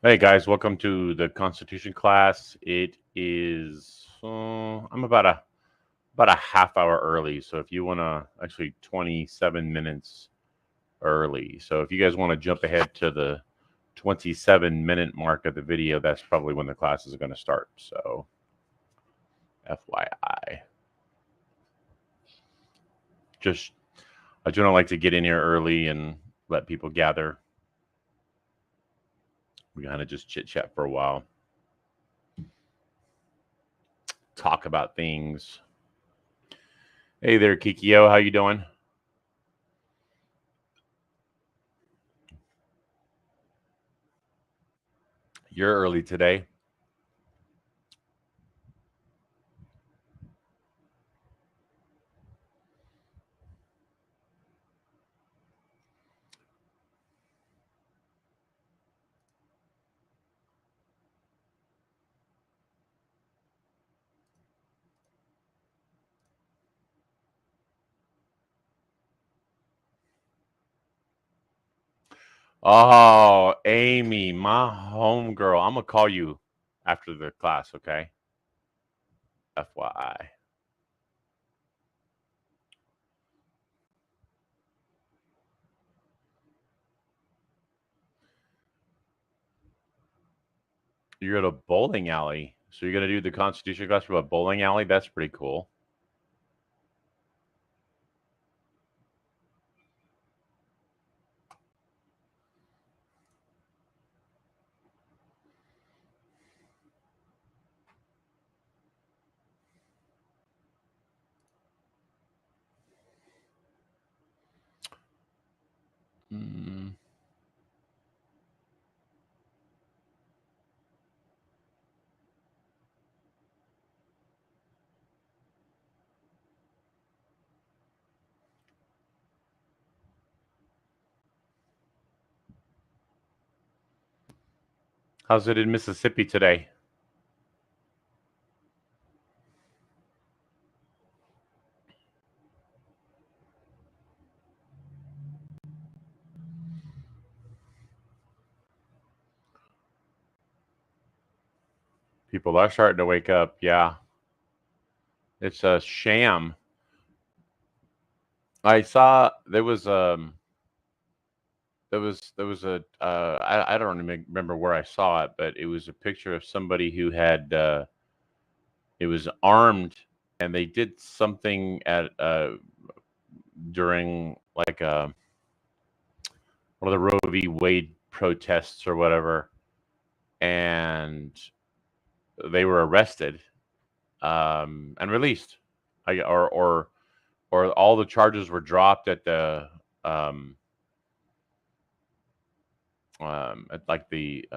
Hey guys, welcome to the Constitution class. It is I'm about a half hour early, so if you want to actually 27 minutes early. So if you guys want to jump ahead to the 27-minute mark of the video, that's probably when the class is going to start. So FYI. Just I do not like to get in here early and let people gather. We kind of just chit chat for a while. Talk about things. Hey there, Kikio, how you doing? You're early today. Oh, Amy, my homegirl. I'm gonna call you after the class, okay? FYI. You're at a bowling alley. So you're gonna do the Constitution class from a bowling alley? That's pretty cool. Mm. How's it in Mississippi today? People are starting to wake up. Yeah, it's a sham. I saw there was a I don't remember where I saw it, but it was a picture of somebody who had it was armed, and they did something at during like one of the Roe v. Wade protests or whatever, and they were arrested and released. I, or all the charges were dropped um, at like the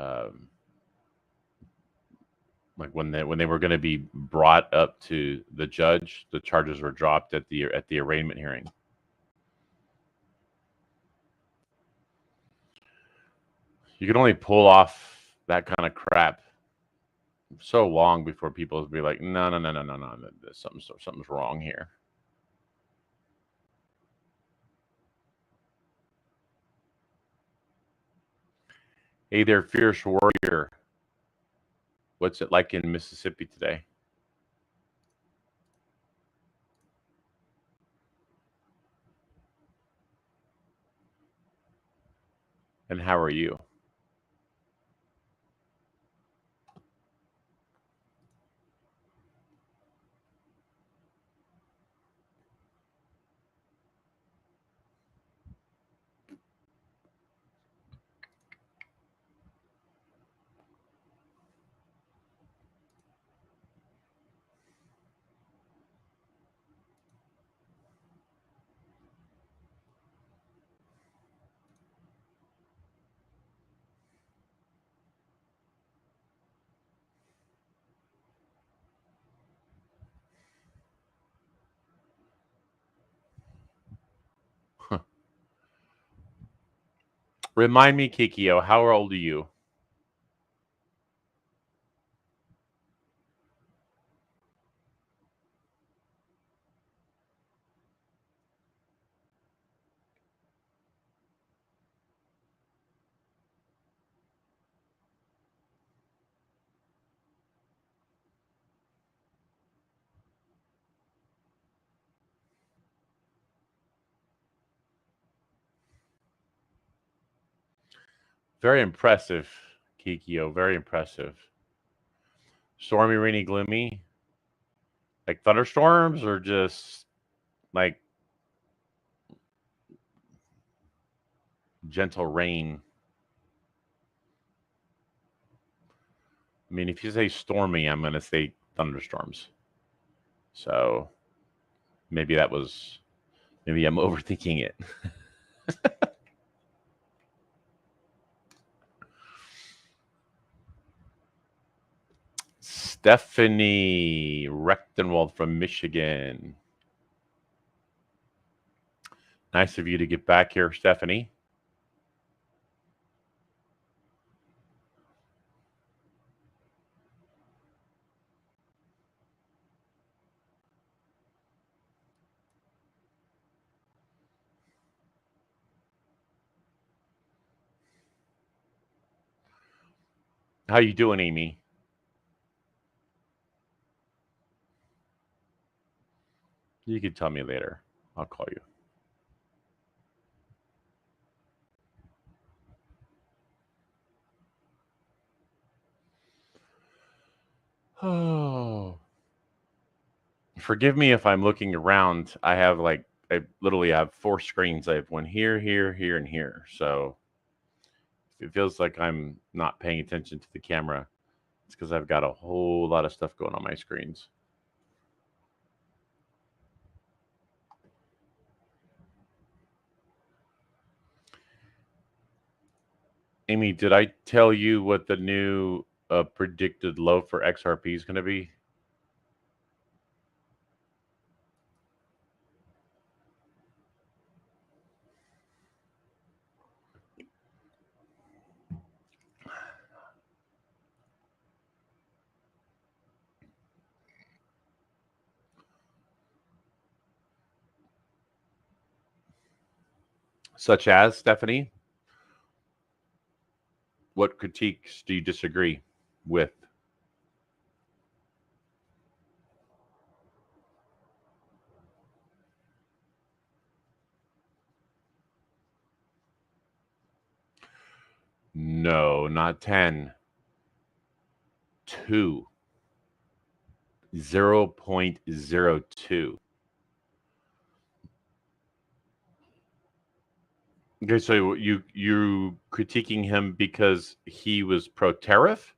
like when they were going to be brought up to the judge, the charges were dropped at the arraignment hearing. You can only pull off that kind of crap so long before people be like, no, no, no, no, no, no, something's wrong here. Hey there, fierce warrior. What's it like in Mississippi today? And how are you? Remind me, Kikio, how old are you? Very impressive, Kikyo. Very impressive. Stormy, rainy, gloomy. Like thunderstorms or just like gentle rain? I mean, if you say stormy, I'm going to say thunderstorms. So maybe I'm overthinking it. Stephanie Rechtenwald from Michigan. Nice of you to get back here, Stephanie. How you doing, Amy? You can tell me later. I'll call you. Oh. Forgive me if I'm looking around. I literally have 4 screens. I have one here, here, here, and here. So if it feels like I'm not paying attention to the camera, it's because I've got a whole lot of stuff going on my screens. Amy, did I tell you what the new predicted low for XRP is going to be? Such as, Stephanie? What critiques do you disagree with? No, not 10. 2. 0.02. Okay, so you critiquing him because he was pro-tariff?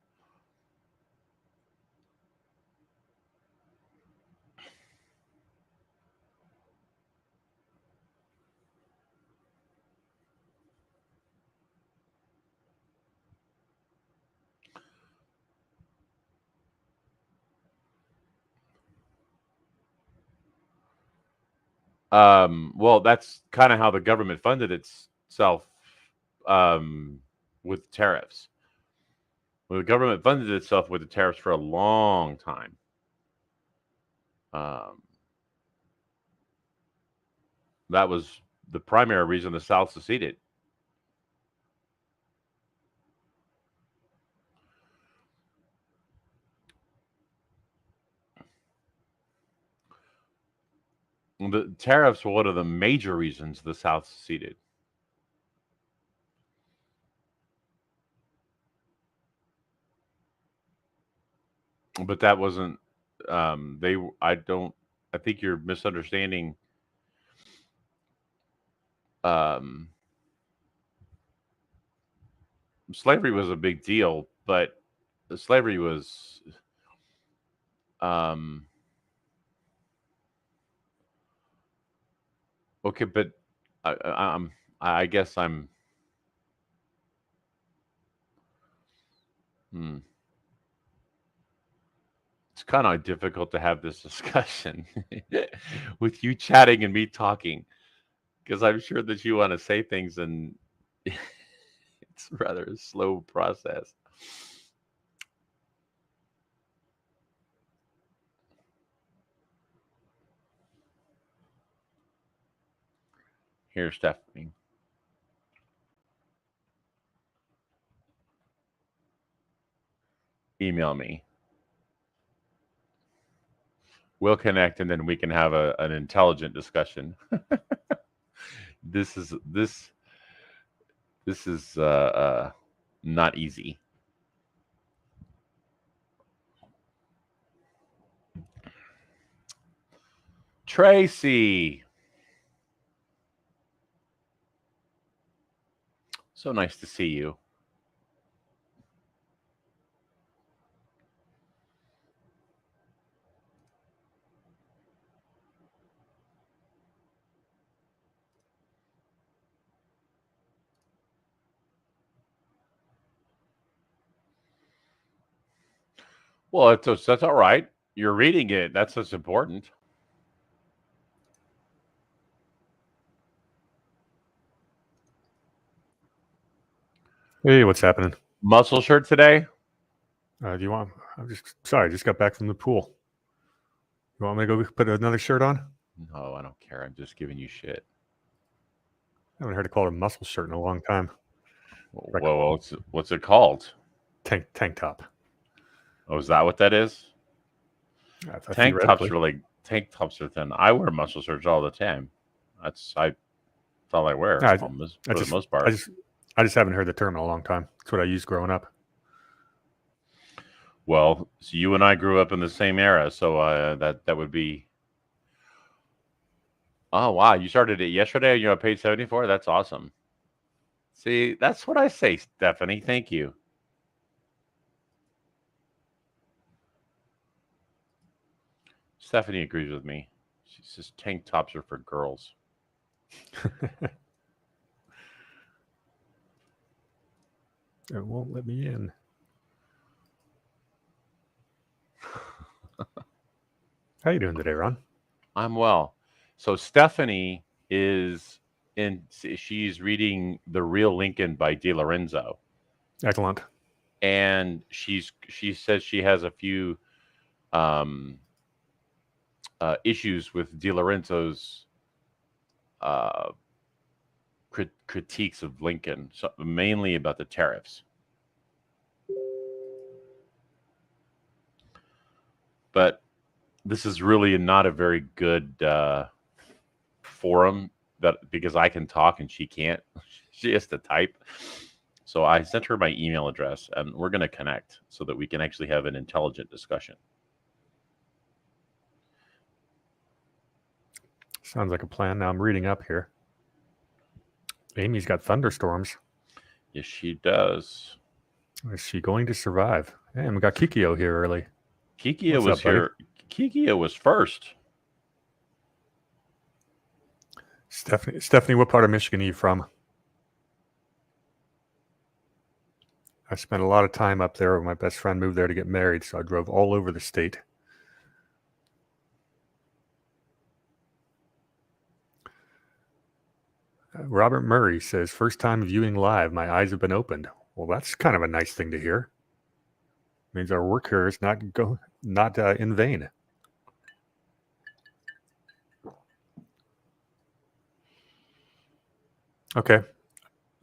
Well, that's kind of how the government funded itself with tariffs. Well, the government funded itself with the tariffs for a long time. That was the primary reason the South seceded. The tariffs were one of the major reasons the South seceded. But that wasn't I think you're misunderstanding slavery was a big deal, but slavery was okay, but I guess I'm it's kind of difficult to have this discussion with you chatting and me talking because I'm sure that you want to say things and it's rather a slow process. Here, Stephanie. Email me. We'll connect and then we can have an intelligent discussion. This is not easy. Tracy, so nice to see you. Well, that's all right. You're reading it. That's what's important. Hey, what's happening? Muscle shirt today? Do you want? I'm just sorry. I just got back from the pool. You want me to go put another shirt on? No, I don't care. I'm just giving you shit. I haven't heard it called a muscle shirt in a long time. Well, what's it called? Tank top. Oh, is that what that is? Tank tops are thin. I wear muscle shirts all the time. That's all I wear for the most part. I just haven't heard the term in a long time. That's what I used growing up. Well, so you and I grew up in the same era, so that would be. Oh wow, you started it yesterday and you're on page 74? That's awesome. See, that's what I say, Stephanie. Thank you. Stephanie agrees with me. She says tank tops are for girls. It won't let me in. How you doing today, Ron? I'm well. So Stephanie she's reading The Real Lincoln by DiLorenzo. Excellent. And she says she has a few issues with DiLorenzo's critiques of Lincoln, so mainly about the tariffs. But this is really not a very good forum because I can talk and she can't. She has to type. So I sent her my email address and we're going to connect so that we can actually have an intelligent discussion. Sounds like a plan. Now I'm reading up here. Amy's got thunderstorms. Yes, she does. Is she going to survive? Hey, and we got Kikio here early. Kikio was here. Kikio was first. Stephanie, what part of Michigan are you from? I spent a lot of time up there. My best friend moved there to get married, so I drove all over the state. Robert Murray says, first time viewing live, my eyes have been opened. Well, that's kind of a nice thing to hear. It means our work here is not in vain. Okay.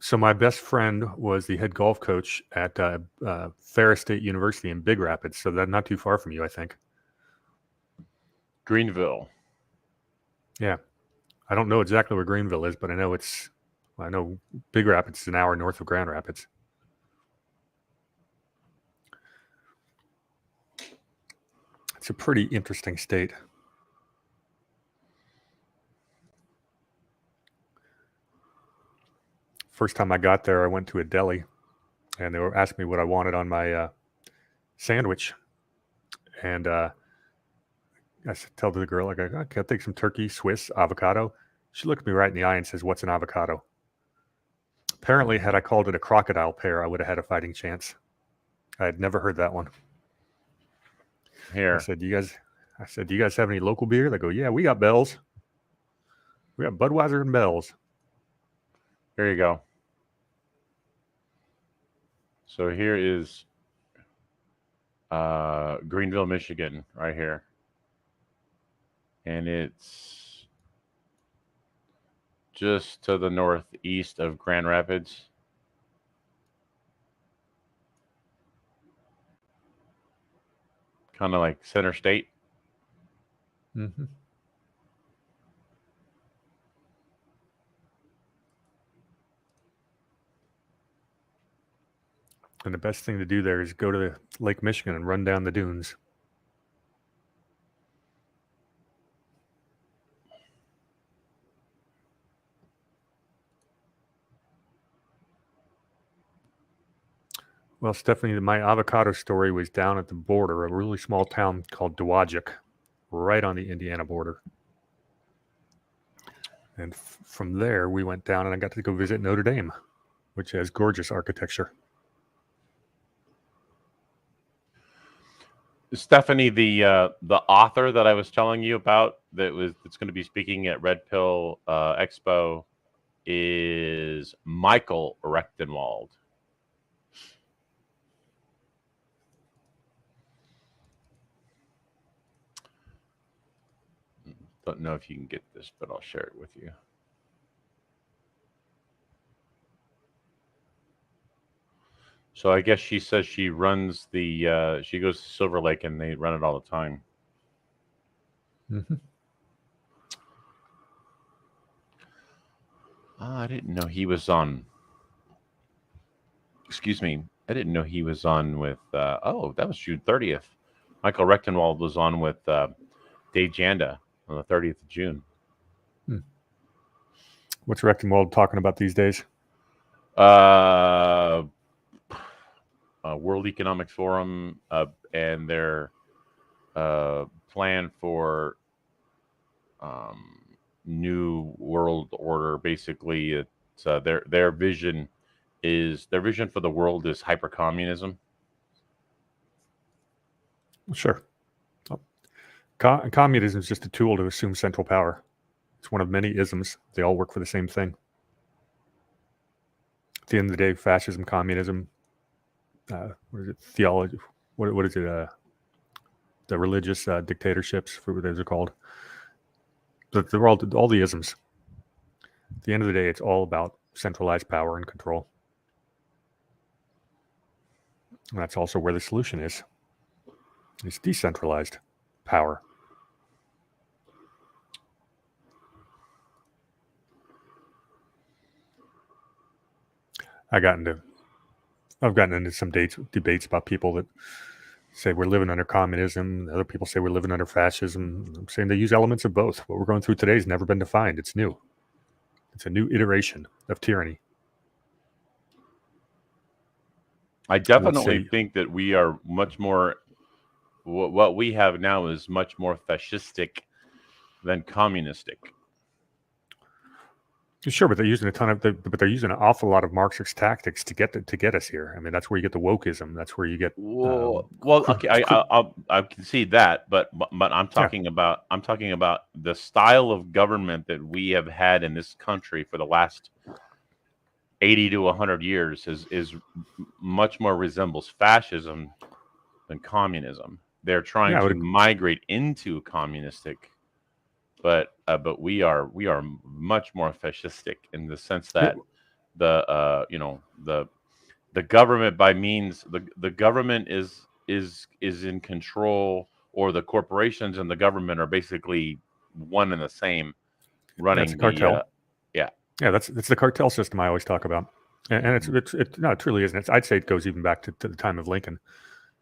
So my best friend was the head golf coach at Ferris State University in Big Rapids. So that's not too far from you, I think. Greenville. Yeah. I don't know exactly where Greenville is, but I know Big Rapids is an hour north of Grand Rapids. It's a pretty interesting state. First time I got there, I went to a deli, and they were asking me what I wanted on my sandwich. And I tell the girl, like, okay, I'll take some turkey, Swiss, avocado. She looked me right in the eye and says, what's an avocado? Apparently, had I called it a crocodile pear, I would have had a fighting chance. I had never heard that one. Here. I said, do you guys have any local beer? They go, yeah, we got Bell's. We got Budweiser and Bell's. Here you go. So here is Greenville, Michigan, right here. And it's just to the northeast of Grand Rapids. Kind of like Center State. Mm-hmm. And the best thing to do there is go to the Lake Michigan and run down the dunes. Well, Stephanie, my avocado story was down at the border, a really small town called Dowagiac, right on the Indiana border. And from there, we went down and I got to go visit Notre Dame, which has gorgeous architecture. Stephanie, the author that I was telling you about that's going to be speaking at Red Pill Expo is Michael Rechtenwald. Don't know if you can get this, but I'll share it with you. So I guess she says she runs she goes to Silver Lake and they run it all the time. Mm-hmm. I didn't know he was on. Excuse me. I didn't know he was on with. That was June 30th. Michael Rechtenwald was on with Dave Janda on the 30th of June. What's Rechtenwald talking about these days? World Economic Forum and their plan for new world order. Basically, it's their vision for the world is hypercommunism. Sure. Communism is just a tool to assume central power. It's one of many isms. They all work for the same thing. At the end of the day, fascism, communism, what is it? Theology. What is it? The religious dictatorships, what those are called. They're all the isms. At the end of the day, it's all about centralized power and control. And that's also where the solution is. It's decentralized power. I've gotten into some debates about people that say we're living under communism. Other people say we're living under fascism. I'm saying they use elements of both. What we're going through today has never been defined. It's new. It's a new iteration of tyranny. I definitely think that we are much more. What we have now is much more fascistic than communistic. Sure, but they're using they're using an awful lot of Marxist tactics to get us here. I mean, that's where you get the wokeism. That's where you get. Okay, I can see that, but I'm talking about the style of government that we have had in this country for the last 80 to 100 years is much more resembles fascism than communism. They're trying to migrate into communistic. But we are much more fascistic in the sense that the government by means the government is in control, or the corporations and the government are basically one and the same, running the cartel. Yeah, that's the cartel system I always talk about, and it truly isn't. I'd say it goes even back to the time of Lincoln.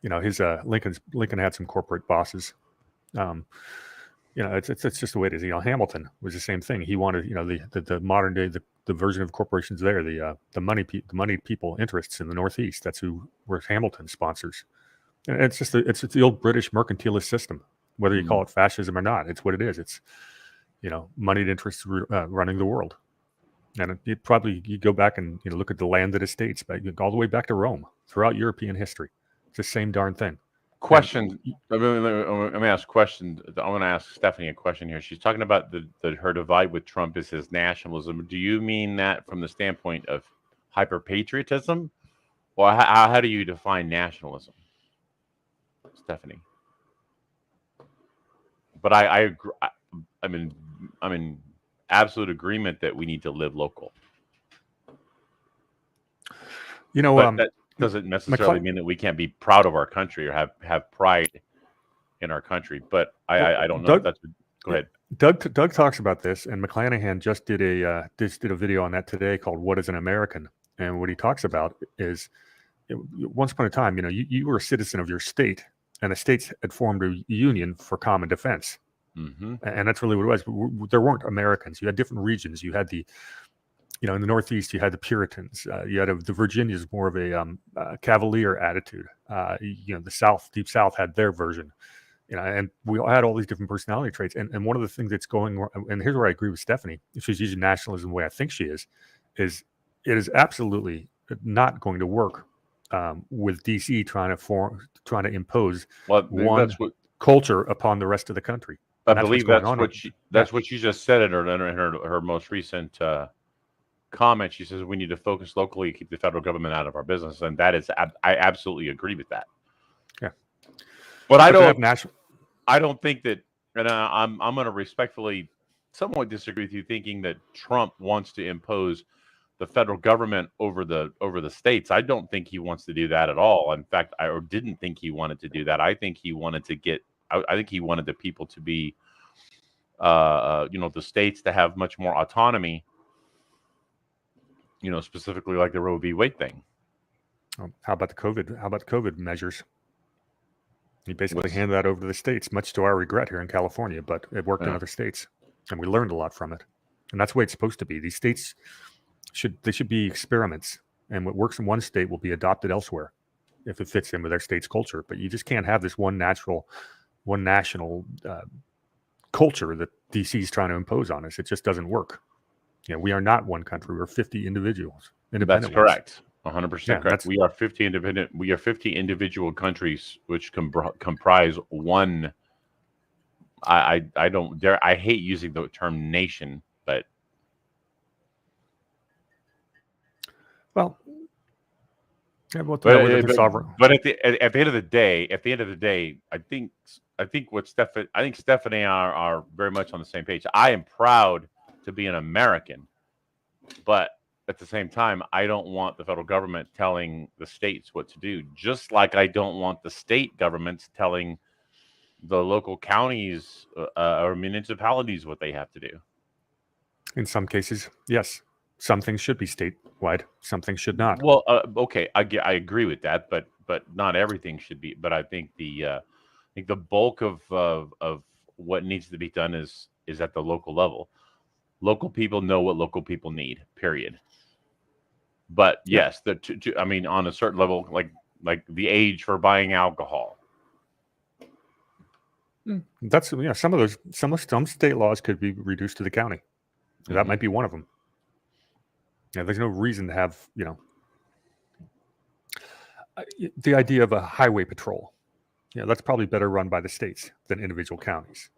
His Lincoln had some corporate bosses. It's just the way it is. Hamilton was the same thing. He wanted, the modern day, the version of corporations there, the money people interests in the Northeast. That's who were Hamilton's sponsors. And it's the old British mercantilist system. Whether you call it fascism or not, it's what it is. It's moneyed interests running the world. And you go back and look at the landed estates, all the way back to Rome, throughout European history. It's the same darn thing. Question. Let me ask a question. I want to ask Stephanie a question here. She's talking about her divide with Trump is his nationalism. Do you mean that from the standpoint of hyper patriotism, or how do you define nationalism, Stephanie? But I agree. I'm in absolute agreement that we need to live local. But that doesn't necessarily mean that we can't be proud of our country or have pride in our country. But I don't know. Go ahead. Doug talks about this, and McClanahan just did a video on that today called "What is an American?" And what he talks about is once upon a time, you were a citizen of your state, and the states had formed a union for common defense. Mm-hmm. And that's really what it was. There weren't Americans. You had different regions. You had in the Northeast, you had the Puritans. You had the Virginians, more of a Cavalier attitude. The South, Deep South, had their version. And we all had all these different personality traits. And one of the things that's going, and here's where I agree with Stephanie, if she's using nationalism the way I think she is it is absolutely not going to work with DC trying to impose one culture upon the rest of the country. I believe that's what she just said in her most recent comment. She says we need to focus locally, keep the federal government out of our business, and that is I absolutely agree with that. Yeah, but I don't think that, and I'm going to respectfully somewhat disagree with you, thinking that Trump wants to impose the federal government over the states. I don't think he wants to do that at all. In fact, I didn't think he wanted to do that. I think he wanted the people to be, the states to have much more autonomy. Specifically like the Roe v. Wade thing. How about the COVID measures? He basically handed that over to the states, much to our regret here in California, but it worked in other states, and we learned a lot from it. And that's the way it's supposed to be. These states should be experiments, and what works in one state will be adopted elsewhere if it fits in with their state's culture. But you just can't have this one national culture that DC is trying to impose on us. It just doesn't work. We are not one country. We're 50 individuals. That's correct. 100% correct. We are 50 independent. We are 50 individual countries which comprise one. I don't dare. I hate using the term nation, but but at the end of the day, I think Stephanie and I are very much on the same page. I am proud to be an American, but at the same time, I don't want the federal government telling the states what to do, just like I don't want the state governments telling the local counties or municipalities what they have to do. In some cases, yes. Some things should be statewide. Some things should not. Well, okay, I agree with that, but not everything should be. But I think the bulk of what needs to be done is at the local level. Local people know what local people need. Period. But yes, on a certain level, like the age for buying alcohol. That's some state laws could be reduced to the county. Mm-hmm. That might be one of them. There's no reason to have the idea of a highway patrol. That's probably better run by the states than individual counties,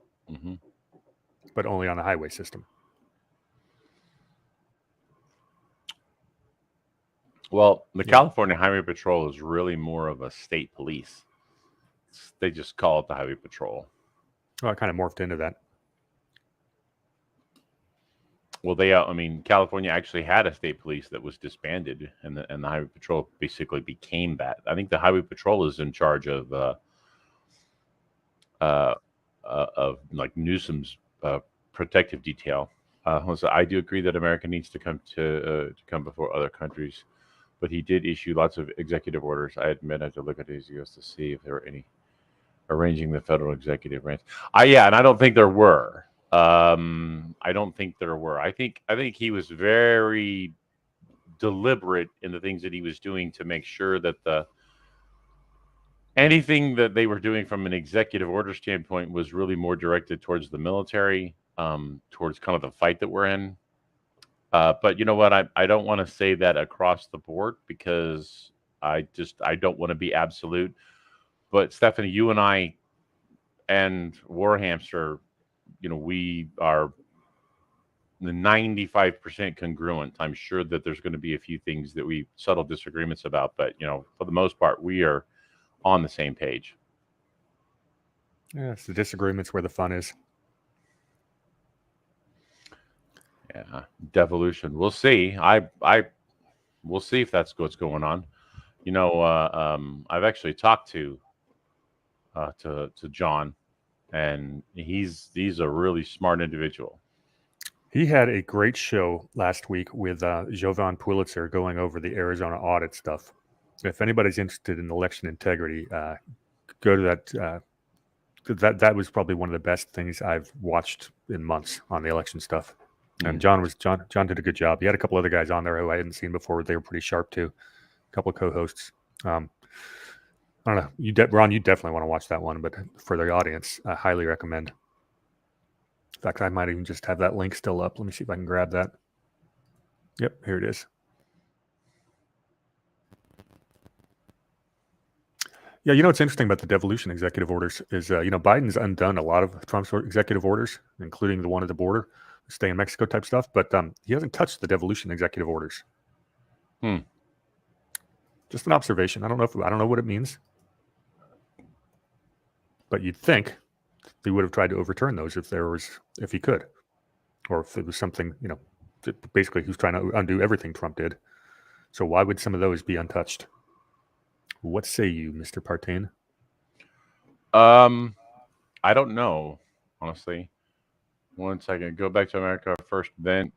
but only on the highway system. Well, the California Highway Patrol is really more of a state police. They just call it the Highway Patrol. Well, it kind of morphed into that. Well, California actually had a state police that was disbanded, and the Highway Patrol basically became that. I think the Highway Patrol is in charge of like Newsom's protective detail. So I do agree that America needs to come before other countries. But he did issue lots of executive orders. I admit I had to look at his EOS to see if there were any arranging the federal executive branch. And I don't think there were. I don't think there were. I think he was very deliberate in the things that he was doing to make sure that anything that they were doing from an executive order standpoint was really more directed towards the military, towards kind of the fight that we're in. But you know what? I don't want to say that across the board because I don't want to be absolute. But Stephanie, you and I and Warhamster, we are 95% congruent. I'm sure that there's going to be a few things that we subtle disagreements about, but for the most part, we are on the same page. Yeah, it's the disagreements where the fun is. Yeah, devolution. We'll see. We'll see if that's what's going on. I've actually talked to John, and he's a really smart individual. He had a great show last week with Jovan Pulitzer going over the Arizona audit stuff. if anybody's interested in election integrity, go to that. That was probably one of the best things I've watched in months on the election stuff. And John did a good job. He had a couple other guys on there who I hadn't seen before. They were pretty sharp too. A couple of co-hosts. I don't know. Ron, you definitely want to watch that one, but for the audience, I highly recommend. In fact, I might even just have that link still up. Let me see if I can grab that. Yep, here it is. Yeah, what's interesting about the devolution executive orders is, Biden's undone a lot of Trump's executive orders, including the one at the border, stay in Mexico type stuff, but he hasn't touched the devolution executive orders. Just an observation. I don't know what it means, but you'd think he would have tried to overturn those if he could, or if it was something, basically he was trying to undo everything Trump did. So why would some of those be untouched? What say you, Mr. Partain? I don't know, honestly. One second. Go back to America first. Then,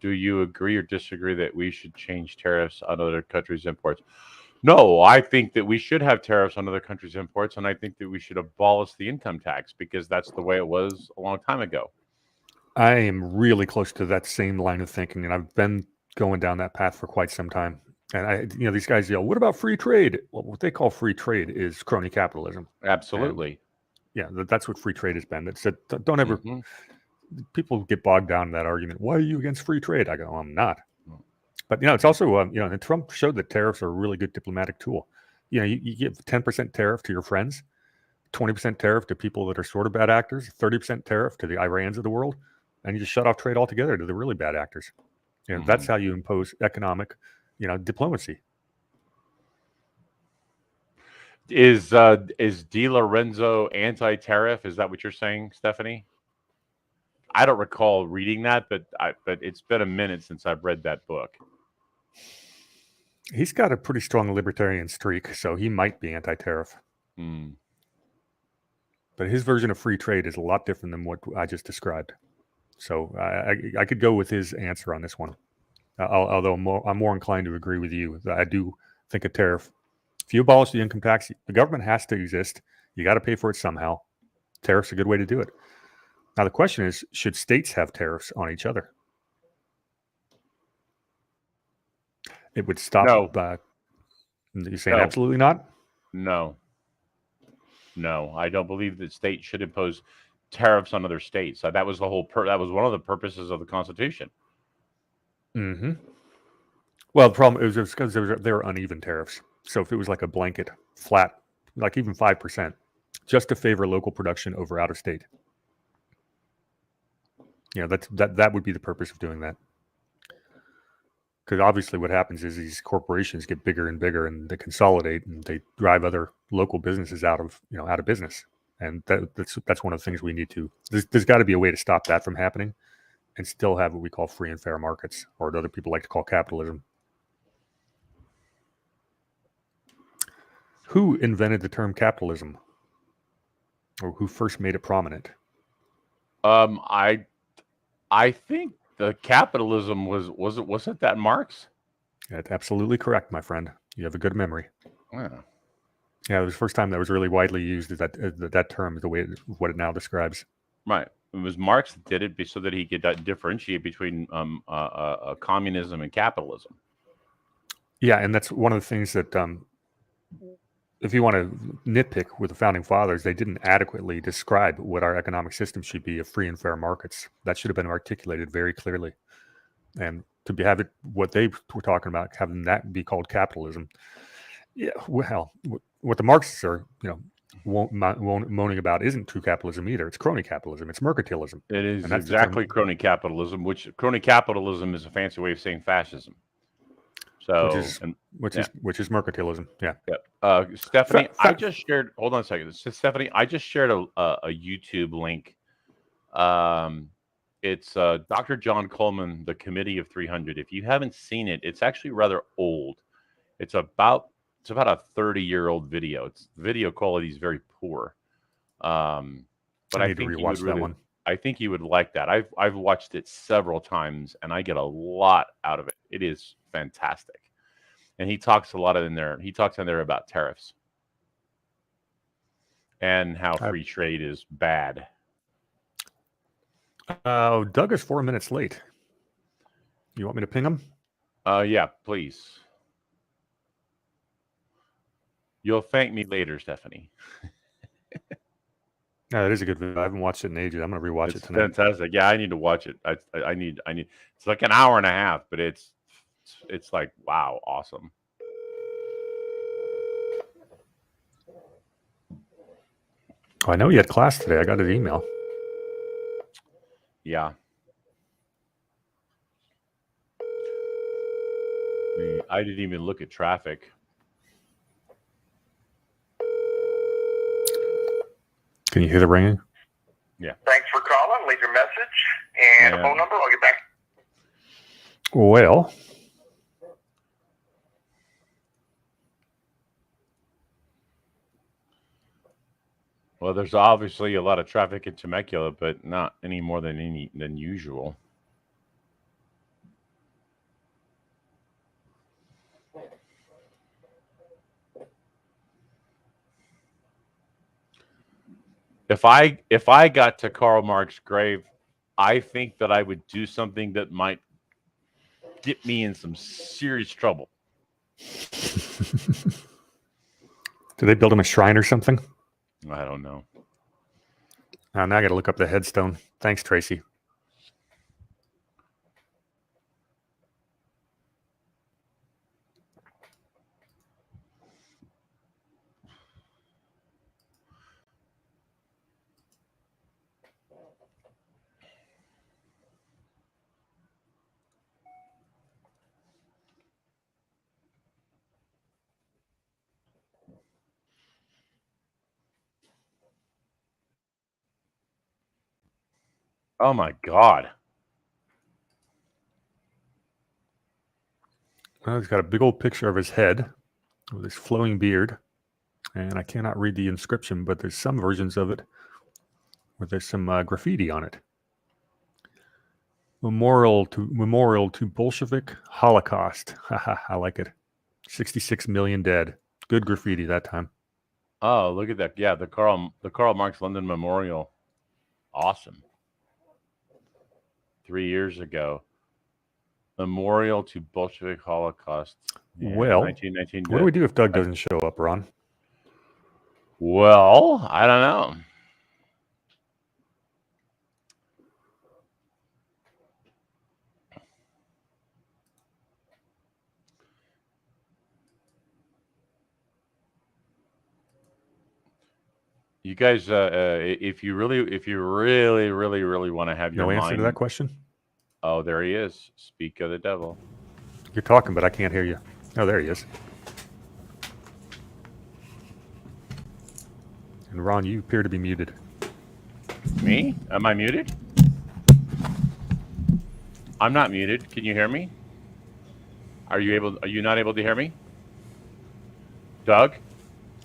do you agree or disagree that we should change tariffs on other countries' imports? No, I think that we should have tariffs on other countries' imports, and I think that we should abolish the income tax because that's the way it was a long time ago. I am really close to that same line of thinking, and I've been going down that path for quite some time. And these guys yell, "What about free trade?" Well, what they call free trade is crony capitalism. Absolutely. And, that's what free trade has been. It said, don't ever. People get bogged down in that argument. Why are you against free trade? I go, I'm not. But it's also and Trump showed that tariffs are a really good diplomatic tool. You give 10% tariff to your friends, 20% tariff to people that are sort of bad actors, 30% tariff to the Irans of the world, and you just shut off trade altogether to the really bad actors. And that's how you impose economic diplomacy. Is DiLorenzo anti-tariff? Is that what you're saying, Stephanie? I don't recall reading that, but it's been a minute since I've read that book. He's got a pretty strong libertarian streak, so he might be anti-tariff. But his version of free trade is a lot different than what I just described. So I could go with his answer on this one. Although I'm more inclined to agree with you. I do think a tariff, if you abolish the income tax, the government has to exist. You got to pay for it somehow. Tariff's a good way to do it. Now, the question is, should states have tariffs on each other? It would stop. No. You're saying absolutely not? No, I don't believe that states should impose tariffs on other states. That was the whole. That was one of the purposes of the Constitution. Well, the problem is because there were uneven tariffs. So if it was like a blanket, flat, like even 5%, just to favor local production over out of state, that would be the purpose of doing that. Because obviously, what happens is these corporations get bigger and bigger, and they consolidate, and they drive other local businesses out of business. And that's one of the things we need to. There's got to be a way to stop that from happening, and still have what we call free and fair markets, or what other people like to call capitalism. Who invented the term capitalism, or who first made it prominent? I think the capitalism wasn't that Marx? That's absolutely correct, my friend. You have a good memory. Yeah. Yeah, it was the first time that was really widely used. That term, the way what it now describes. Right. It was Marx that did it so that he could differentiate between communism and capitalism. Yeah, and that's one of the things that, if you want to nitpick with the founding fathers, they didn't adequately describe what our economic system should be of free and fair markets. That should have been articulated very clearly. And to have it, what they were talking about, having that be called capitalism. Yeah, well, what the Marxists are, moaning about isn't true capitalism either. It's crony capitalism. It's mercantilism. It is exactly crony capitalism, which crony capitalism is a fancy way of saying fascism. So, which is mercantilism. Yeah. Stephanie, I just shared. Hold on a second, Stephanie. I just shared a YouTube link. It's Dr. John Coleman, The Committee of 300. If you haven't seen it, it's actually rather old. It's about a 30-year-old video. Its video quality is very poor. But I think you would that one. I think you would like that. I've watched it several times, and I get a lot out of it. It is fantastic. and he talks a lot in there. He talks in there about tariffs and how free trade is bad. Doug is 4 minutes late. You want me to ping him? Yeah, please. You'll thank me later, Stephanie. Yeah, it is a good video. I haven't watched it in ages. I'm gonna rewatch it tonight. Fantastic. Yeah, I need to watch it. I need. It's like an hour and a half, but it's like, wow, awesome. Oh, I know you had class today. I got an email. Yeah. I didn't even look at traffic. Can you hear the ringing? Yeah. Thanks for calling. Leave your message and a phone number. I'll get back. Well, there's obviously a lot of traffic in Temecula, but not any more than usual. If I got to Karl Marx's grave, I think that I would do something that might get me in some serious trouble. Did they build him a shrine or something? I don't know. Now I got to look up the headstone. Thanks, Tracy. Oh my God. Well, he's got a big old picture of his head with his flowing beard. And I cannot read the inscription, but there's some versions of it where there's some graffiti on it. Memorial to Bolshevik Holocaust. I like it. 66 million dead. Good graffiti that time. Oh, look at that. Yeah, the Karl Marx London Memorial. Awesome. 3 years ago. Memorial to Bolshevik Holocaust. Yeah, well, 1919. What do we do if Doug doesn't show up, Ron? Well, I don't know. You guys, if you really want to have your answer to that question. Oh, there he is. Speak of the devil. You're talking, but I can't hear you. Oh, there he is. And Ron, you appear to be muted. Me? Am I muted? I'm not muted. Can you hear me? Are you not able to hear me? Doug?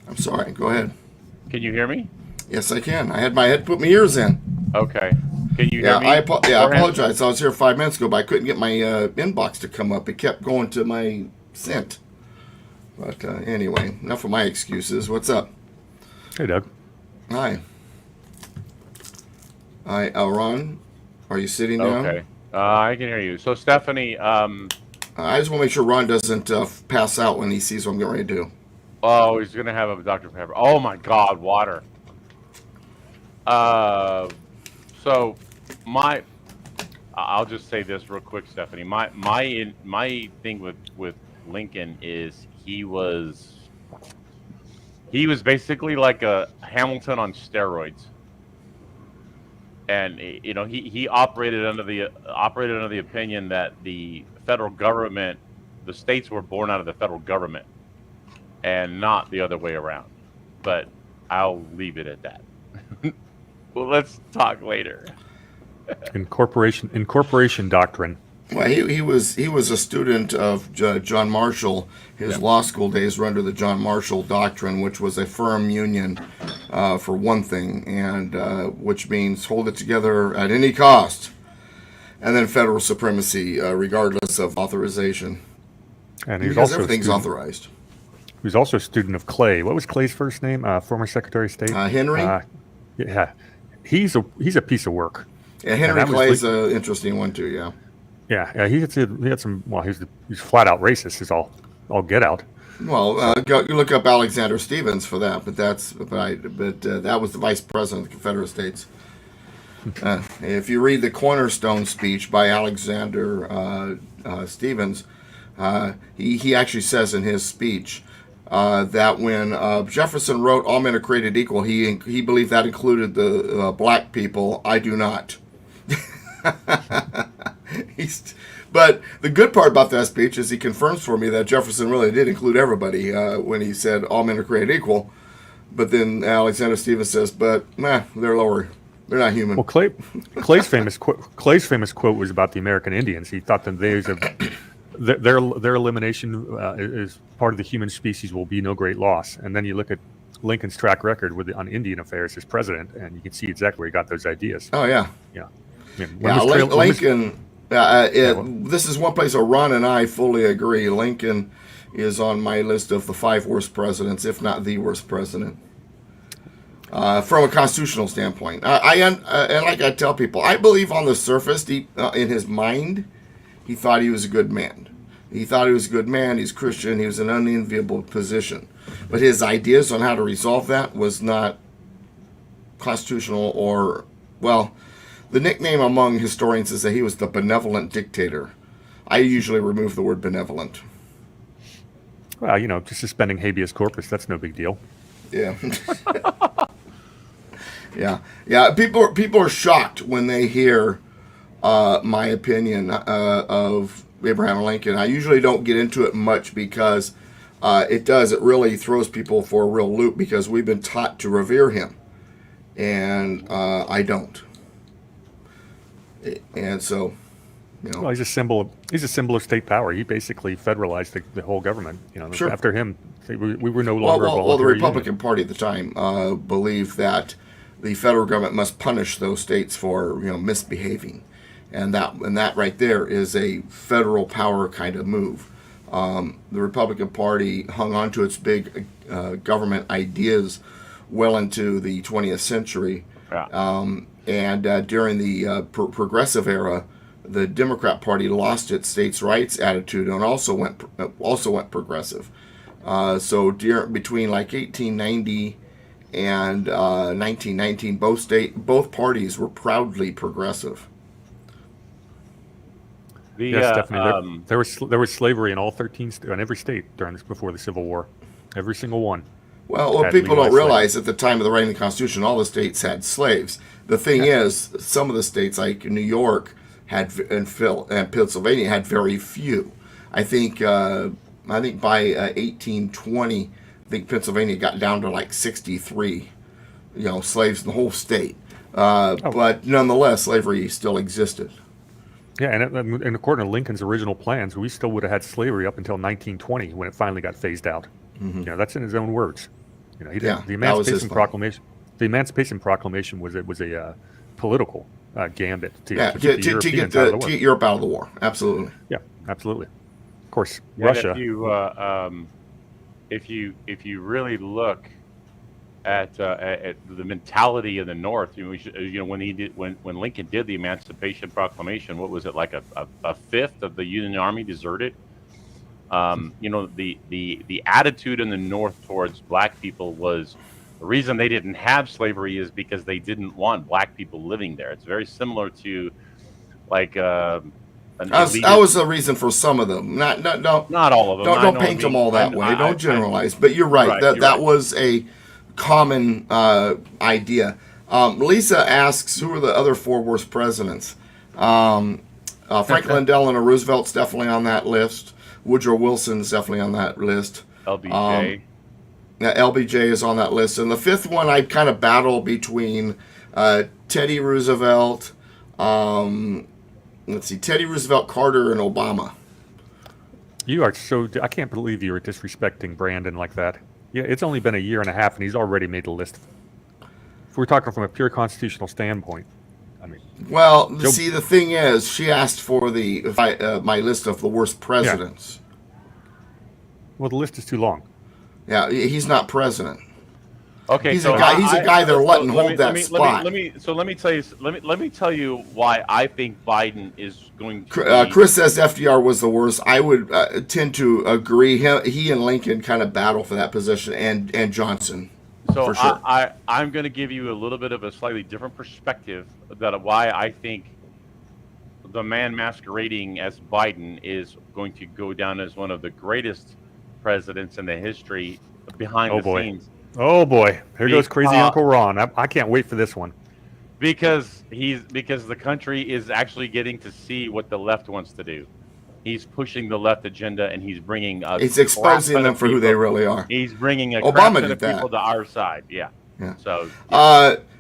I'm sorry. Go ahead. Can you hear me? Yes, I can. I had put my ears in. Okay. Can you hear me? I apologize. I was here 5 minutes ago, but I couldn't get my inbox to come up. It kept going to my sent. But anyway, enough of my excuses. What's up? Hey, Doug. Hi. Hi, Ron. Are you sitting down? Okay. I can hear you. So, Stephanie, I just want to make sure Ron doesn't pass out when he sees what I'm getting ready to do. Oh, he's going to have a Dr. Pepper. Oh, my God, water. So, I'll just say this real quick, Stephanie. My thing with Lincoln is he was basically like a Hamilton on steroids. And he operated under the opinion that the federal government, the states were born out of the federal government, and not the other way around. But I'll leave it at that. Well, let's talk later. Incorporation doctrine. Well, he was a student of John Marshall. His law school days were under the John Marshall Doctrine, which was a firm union, for one thing, and which means hold it together at any cost, and then federal supremacy, regardless of authorization. And he was Because also everything's student, authorized. he was also a student of Clay. What was Clay's first name? Former Secretary of State. Henry. Yeah, he's a piece of work. Yeah, Henry Clay's an interesting one too. Yeah. Yeah, he had some. Well, he's flat out racist. Is all get out. Well, you look up Alexander Stevens for that, but that was the Vice President of the Confederate States. If you read the Cornerstone speech by Alexander Stevens, he actually says in his speech that when Jefferson wrote "All men are created equal," he believed that included the black people. I do not. But the good part about that speech is he confirms for me that Jefferson really did include everybody when he said all men are created equal. But then Alexander Stevens says, "But they're lower. They're not human." Well, Clay's famous quote was about the American Indians. He thought that their elimination as part of the human species will be no great loss. And then you look at Lincoln's track record on Indian affairs as president, and you can see exactly where he got those ideas. Oh yeah, yeah. Lincoln. This is one place where Ron and I fully agree. Lincoln is on my list of the 5 worst presidents, if not the worst president, from a constitutional standpoint. And like I tell people, I believe on the surface, deep in his mind, he thought he was a good man. He thought he was a good man. He's Christian. He was in an unenviable position. But his ideas on how to resolve that was not constitutional or, well, the nickname among historians is that he was the benevolent dictator. I usually remove the word benevolent. Well, just suspending habeas corpus, that's no big deal. Yeah. Yeah. People are shocked when they hear my opinion of Abraham Lincoln. I usually don't get into it much because it really throws people for a real loop because we've been taught to revere him. And I don't. And so, well, he's a symbol of state power. He basically federalized the whole government. Sure. After him, we were no longer. Well, the Republican Party at the time believed that the federal government must punish those states for misbehaving, and that right there is a federal power kind of move. The Republican Party hung on to its big government ideas well into the 20th century. Yeah. And during the progressive era, the Democrat Party lost its states' rights attitude and also went progressive. So between like 1890 and 1919, both parties were proudly progressive. Yes, definitely. There was slavery in all 13 in every state before the Civil War, every single one. Well, what people don't realize at the time of the writing of the Constitution, all the states had slaves. The thing is, some of the states, like New York and Pennsylvania, had very few. I think by 1820, Pennsylvania got down to like 63, slaves in the whole state. But nonetheless, slavery still existed. Yeah, and according to Lincoln's original plans, we still would have had slavery up until 1920 when it finally got phased out. Mm-hmm. That's in his own words. He didn't. The Emancipation Proclamation. The Emancipation Proclamation was a political gambit to get Europe out of the war. Absolutely. Yeah, absolutely. Of course, Russia. If you really look at the mentality of the North, when Lincoln did the Emancipation Proclamation, what was it, like a fifth of the Union Army deserted? The attitude in the North towards black people was the reason they didn't have slavery is because they didn't want black people living there. It's very similar to like that was the reason for some of them. Not all of them. Don't paint them all that way. Don't generalize. But you're right. That was a common idea. Lisa asks, who are the other 4 worst presidents? Franklin Delano Roosevelt's definitely on that list. Woodrow Wilson's definitely on that list. LBJ. LBJ is on that list. And the 5th one, I kind of battle between Teddy Roosevelt, Teddy Roosevelt, Carter, and Obama. You are I can't believe you are disrespecting Brandon like that. Yeah, it's only been a year and a half, and he's already made the list. If we're talking from a pure constitutional standpoint, well, the thing is, she asked for my list of the worst presidents. Well, the list is too long. Yeah, he's not president. Okay, He's so a guy. He's a guy they're letting hold that spot. Let me tell you why I think Biden is going to. Chris says FDR was the worst. I would tend to agree. He and Lincoln kind of battle for that position, and Johnson. So for sure. I'm going to give you a little bit of a slightly different perspective that why I think the man masquerading as Biden is going to go down as one of the greatest presidents in the history behind the scenes. Oh boy, here goes crazy Uncle Ron. I can't wait for this one. Because the country is actually getting to see what the left wants to do. He's pushing the left agenda, and he's bringing. He's exposing them for who they really are. He's bringing a Obama crap did ton of people to our side. Yeah. So.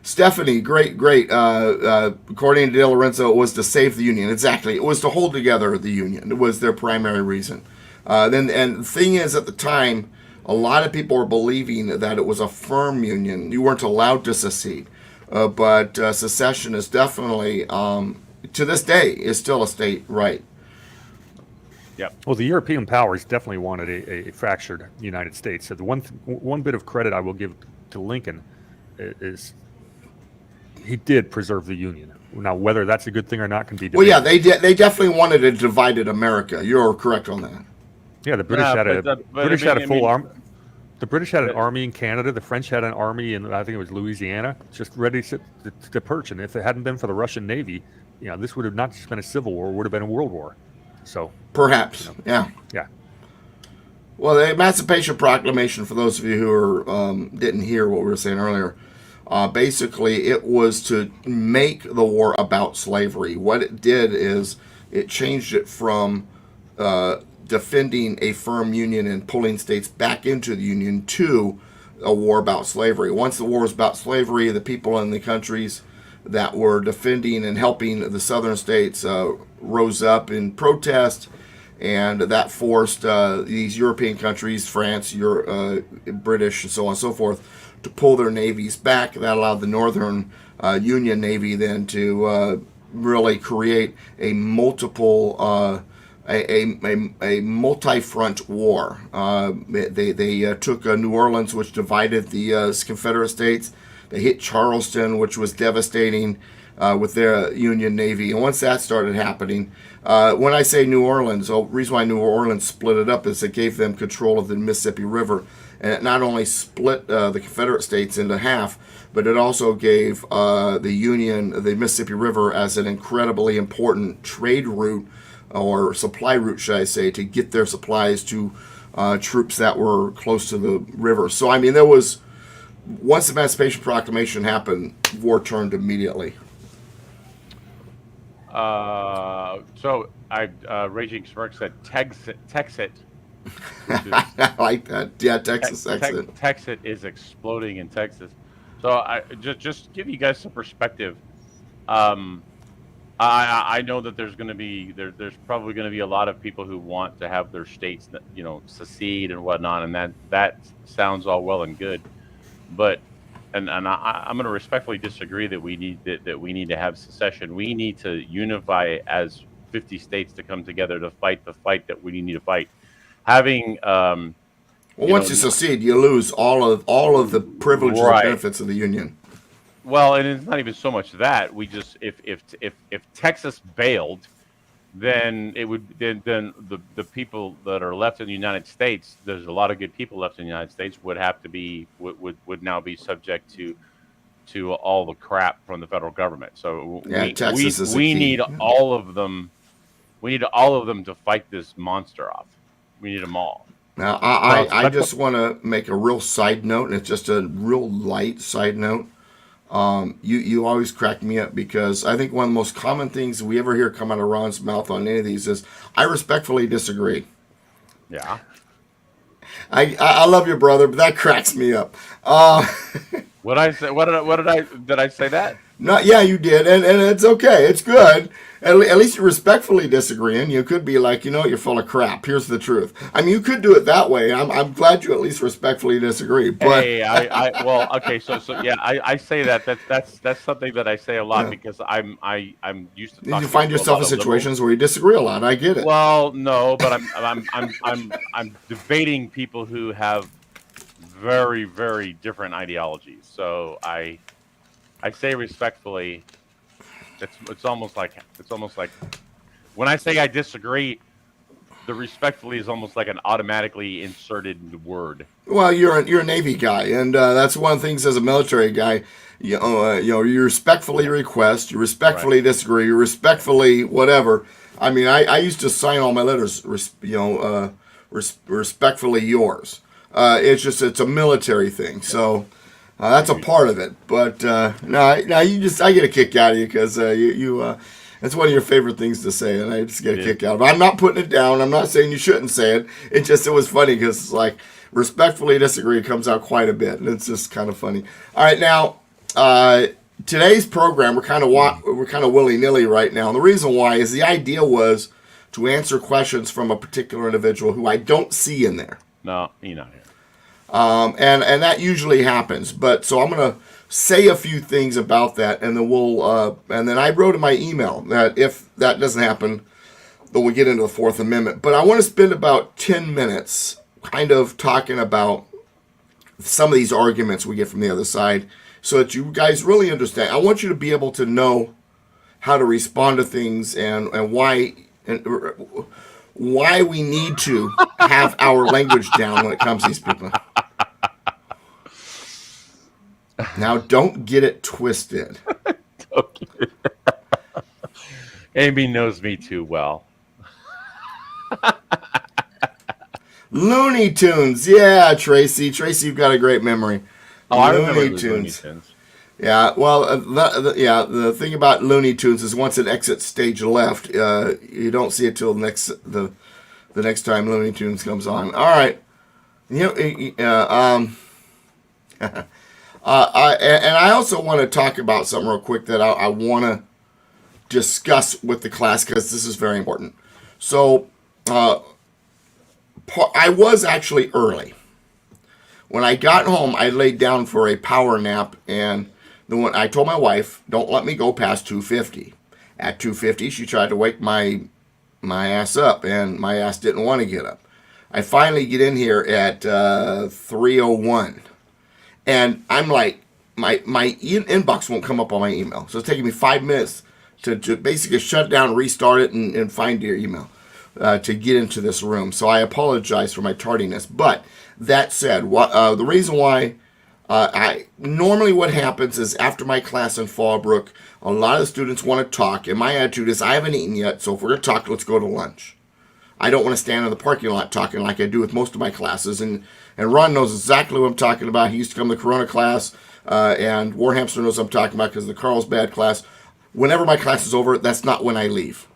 Stephanie, great. According to De Lorenzo, it was to save the union. Exactly, it was to hold together the union. It was their primary reason. And the thing is, at the time, a lot of people were believing that it was a firm union. You weren't allowed to secede. But secession is definitely, to this day, is still a state right. Yep. Well, the European powers definitely wanted a fractured United States. So the one bit of credit I will give to Lincoln is he did preserve the Union. Now, whether that's a good thing or not can be debated. Well, yeah, they definitely wanted a divided America. You're correct on that. Yeah, the British had a full army. The British had an army in Canada. The French had an army in, I think it was Louisiana, just ready to perch. And if it hadn't been for the Russian Navy, this would have not just been a civil war; it would have been a world war. So perhaps, yeah. Well, the Emancipation Proclamation, for those of you who didn't hear what we were saying earlier, basically it was to make the war about slavery. What it did is it changed it from defending a firm union and pulling states back into the union to a war about slavery. Once the war was about slavery, the people in the countries that were defending and helping the southern states rose up in protest, and that forced these European countries, France, British, and so on and so forth, to pull their navies back. That allowed the Northern Union Navy then to really create a a multi-front war. They took New Orleans, which divided the Confederate States. They hit Charleston, which was devastating with their Union Navy. And once that started happening, when I say New Orleans, the reason why New Orleans split it up is it gave them control of the Mississippi River. And it not only split the Confederate States into half, but it also gave the Mississippi River, as an incredibly important trade route, or supply route, should I say, to get their supplies to troops that were close to the river. So, I mean, once the Emancipation Proclamation happened, war turned immediately. So Raging Smirk said Texit. I like that. Yeah, Texas exit. Texit is exploding in Texas. So I just give you guys some perspective. I know that there's probably going to be a lot of people who want to have their states, secede and whatnot, and that sounds all well and good, but I'm going to respectfully disagree that we need to have secession. We need to unify as 50 states to come together to fight the fight that we need to fight. Having once you secede, you lose all of the privileges and benefits of the Union. Well, and it's not even so much that we just if Texas bailed, then it would then the people that are left in the United States, there's a lot of good people left in the United States, would have to be would now be subject to all the crap from the federal government. So we need all of them. We need all of them to fight this monster off. We need them all. Now, I just want to make a real side note, and it's just a real light side note. You always crack me up, because I think one of the most common things we ever hear come out of Ron's mouth on any of these is, I respectfully disagree. Yeah. I love your brother, but that cracks me up. What I say? Did I say that? Not, yeah, you did, and it's okay. It's good. At least you're respectfully disagreeing. You could be like, you're full of crap. Here's the truth. I mean, you could do it that way. I'm glad you at least respectfully disagree. But Hey, well, okay, so yeah, I say that's something that I say a lot because I'm used to did talking you find to a yourself lot in of situations where you disagree a lot? I get it. Well, no, but I'm debating people who have very, very different ideologies. So I say respectfully, it's almost like when I say I disagree, the respectfully is almost like an automatically inserted word. Well, you're a Navy guy, and that's one of the things as a military guy. You respectfully request, you respectfully disagree, you respectfully whatever. I mean, I used to sign all my letters, respectfully yours. It's a military thing, so that's a part of it. But no, I get a kick out of you because that's one of your favorite things to say, and I just get a kick out of it. I'm not putting it down. I'm not saying you shouldn't say it. It was funny because it's like respectfully disagree comes out quite a bit, and it's just kind of funny. All right, now today's program we're kind of willy nilly right now, and the reason why is the idea was to answer questions from a particular individual who I don't see in there. No, you're not here. And that usually happens. But so I'm gonna say a few things about that, and then and then I wrote in my email that if that doesn't happen, then we get into the Fourth Amendment. But I want to spend about 10 minutes kind of talking about some of these arguments we get from the other side, so that you guys really understand. I want you to be able to know how to respond to things and why we need to have our language down when it comes to these people. Now, don't get it twisted. Amy knows me too well. Looney Tunes. Yeah, Tracy. Tracy, you've got a great memory. Oh, I remember Looney Tunes. Yeah, well, the thing about Looney Tunes is once it exits stage left, you don't see it till the next time Looney Tunes comes on. All right. I also want to talk about something real quick that I want to discuss with the class because this is very important. So, I was actually early. When I got home, I laid down for a power nap, and I told my wife, "Don't let me go past 2:50." At 2:50, she tried to wake my ass up, and my ass didn't want to get up. I finally get in here at 3:01. And I'm like, my inbox won't come up on my email. So it's taking me 5 minutes to basically shut down, restart it, and find your email to get into this room. So I apologize for my tardiness. But that said, the reason why normally what happens is after my class in Fallbrook, a lot of the students want to talk. And my attitude is I haven't eaten yet. So if we're going to talk, let's go to lunch. I don't want to stand in the parking lot talking like I do with most of my classes. And Ron knows exactly what I'm talking about. He used to come to the Corona class, and Warhamster knows what I'm talking about because of the Carlsbad class. Whenever my class is over, that's not when I leave.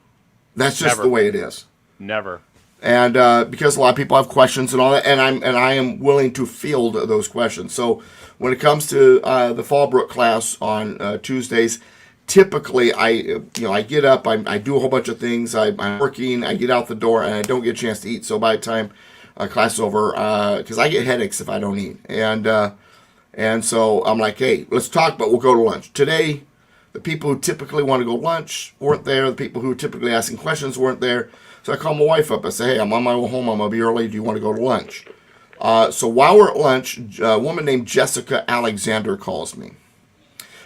That's just the way it is. Never. And because a lot of people have questions and all that, and I am willing to field those questions. So when it comes to the Fallbrook class on Tuesdays, typically I get up, I do a whole bunch of things. I'm working, I get out the door, and I don't get a chance to eat. So by the time class is over, because I get headaches if I don't eat, and so I'm like, hey, let's talk, but we'll go to lunch today. The people who typically want to go to lunch weren't there. The people who were typically asking questions weren't there. So I call my wife up. I say, hey, I'm on my way home. I'm gonna be early. Do you want to go to lunch? So while we're at lunch, a woman named Jessica Alexander calls me.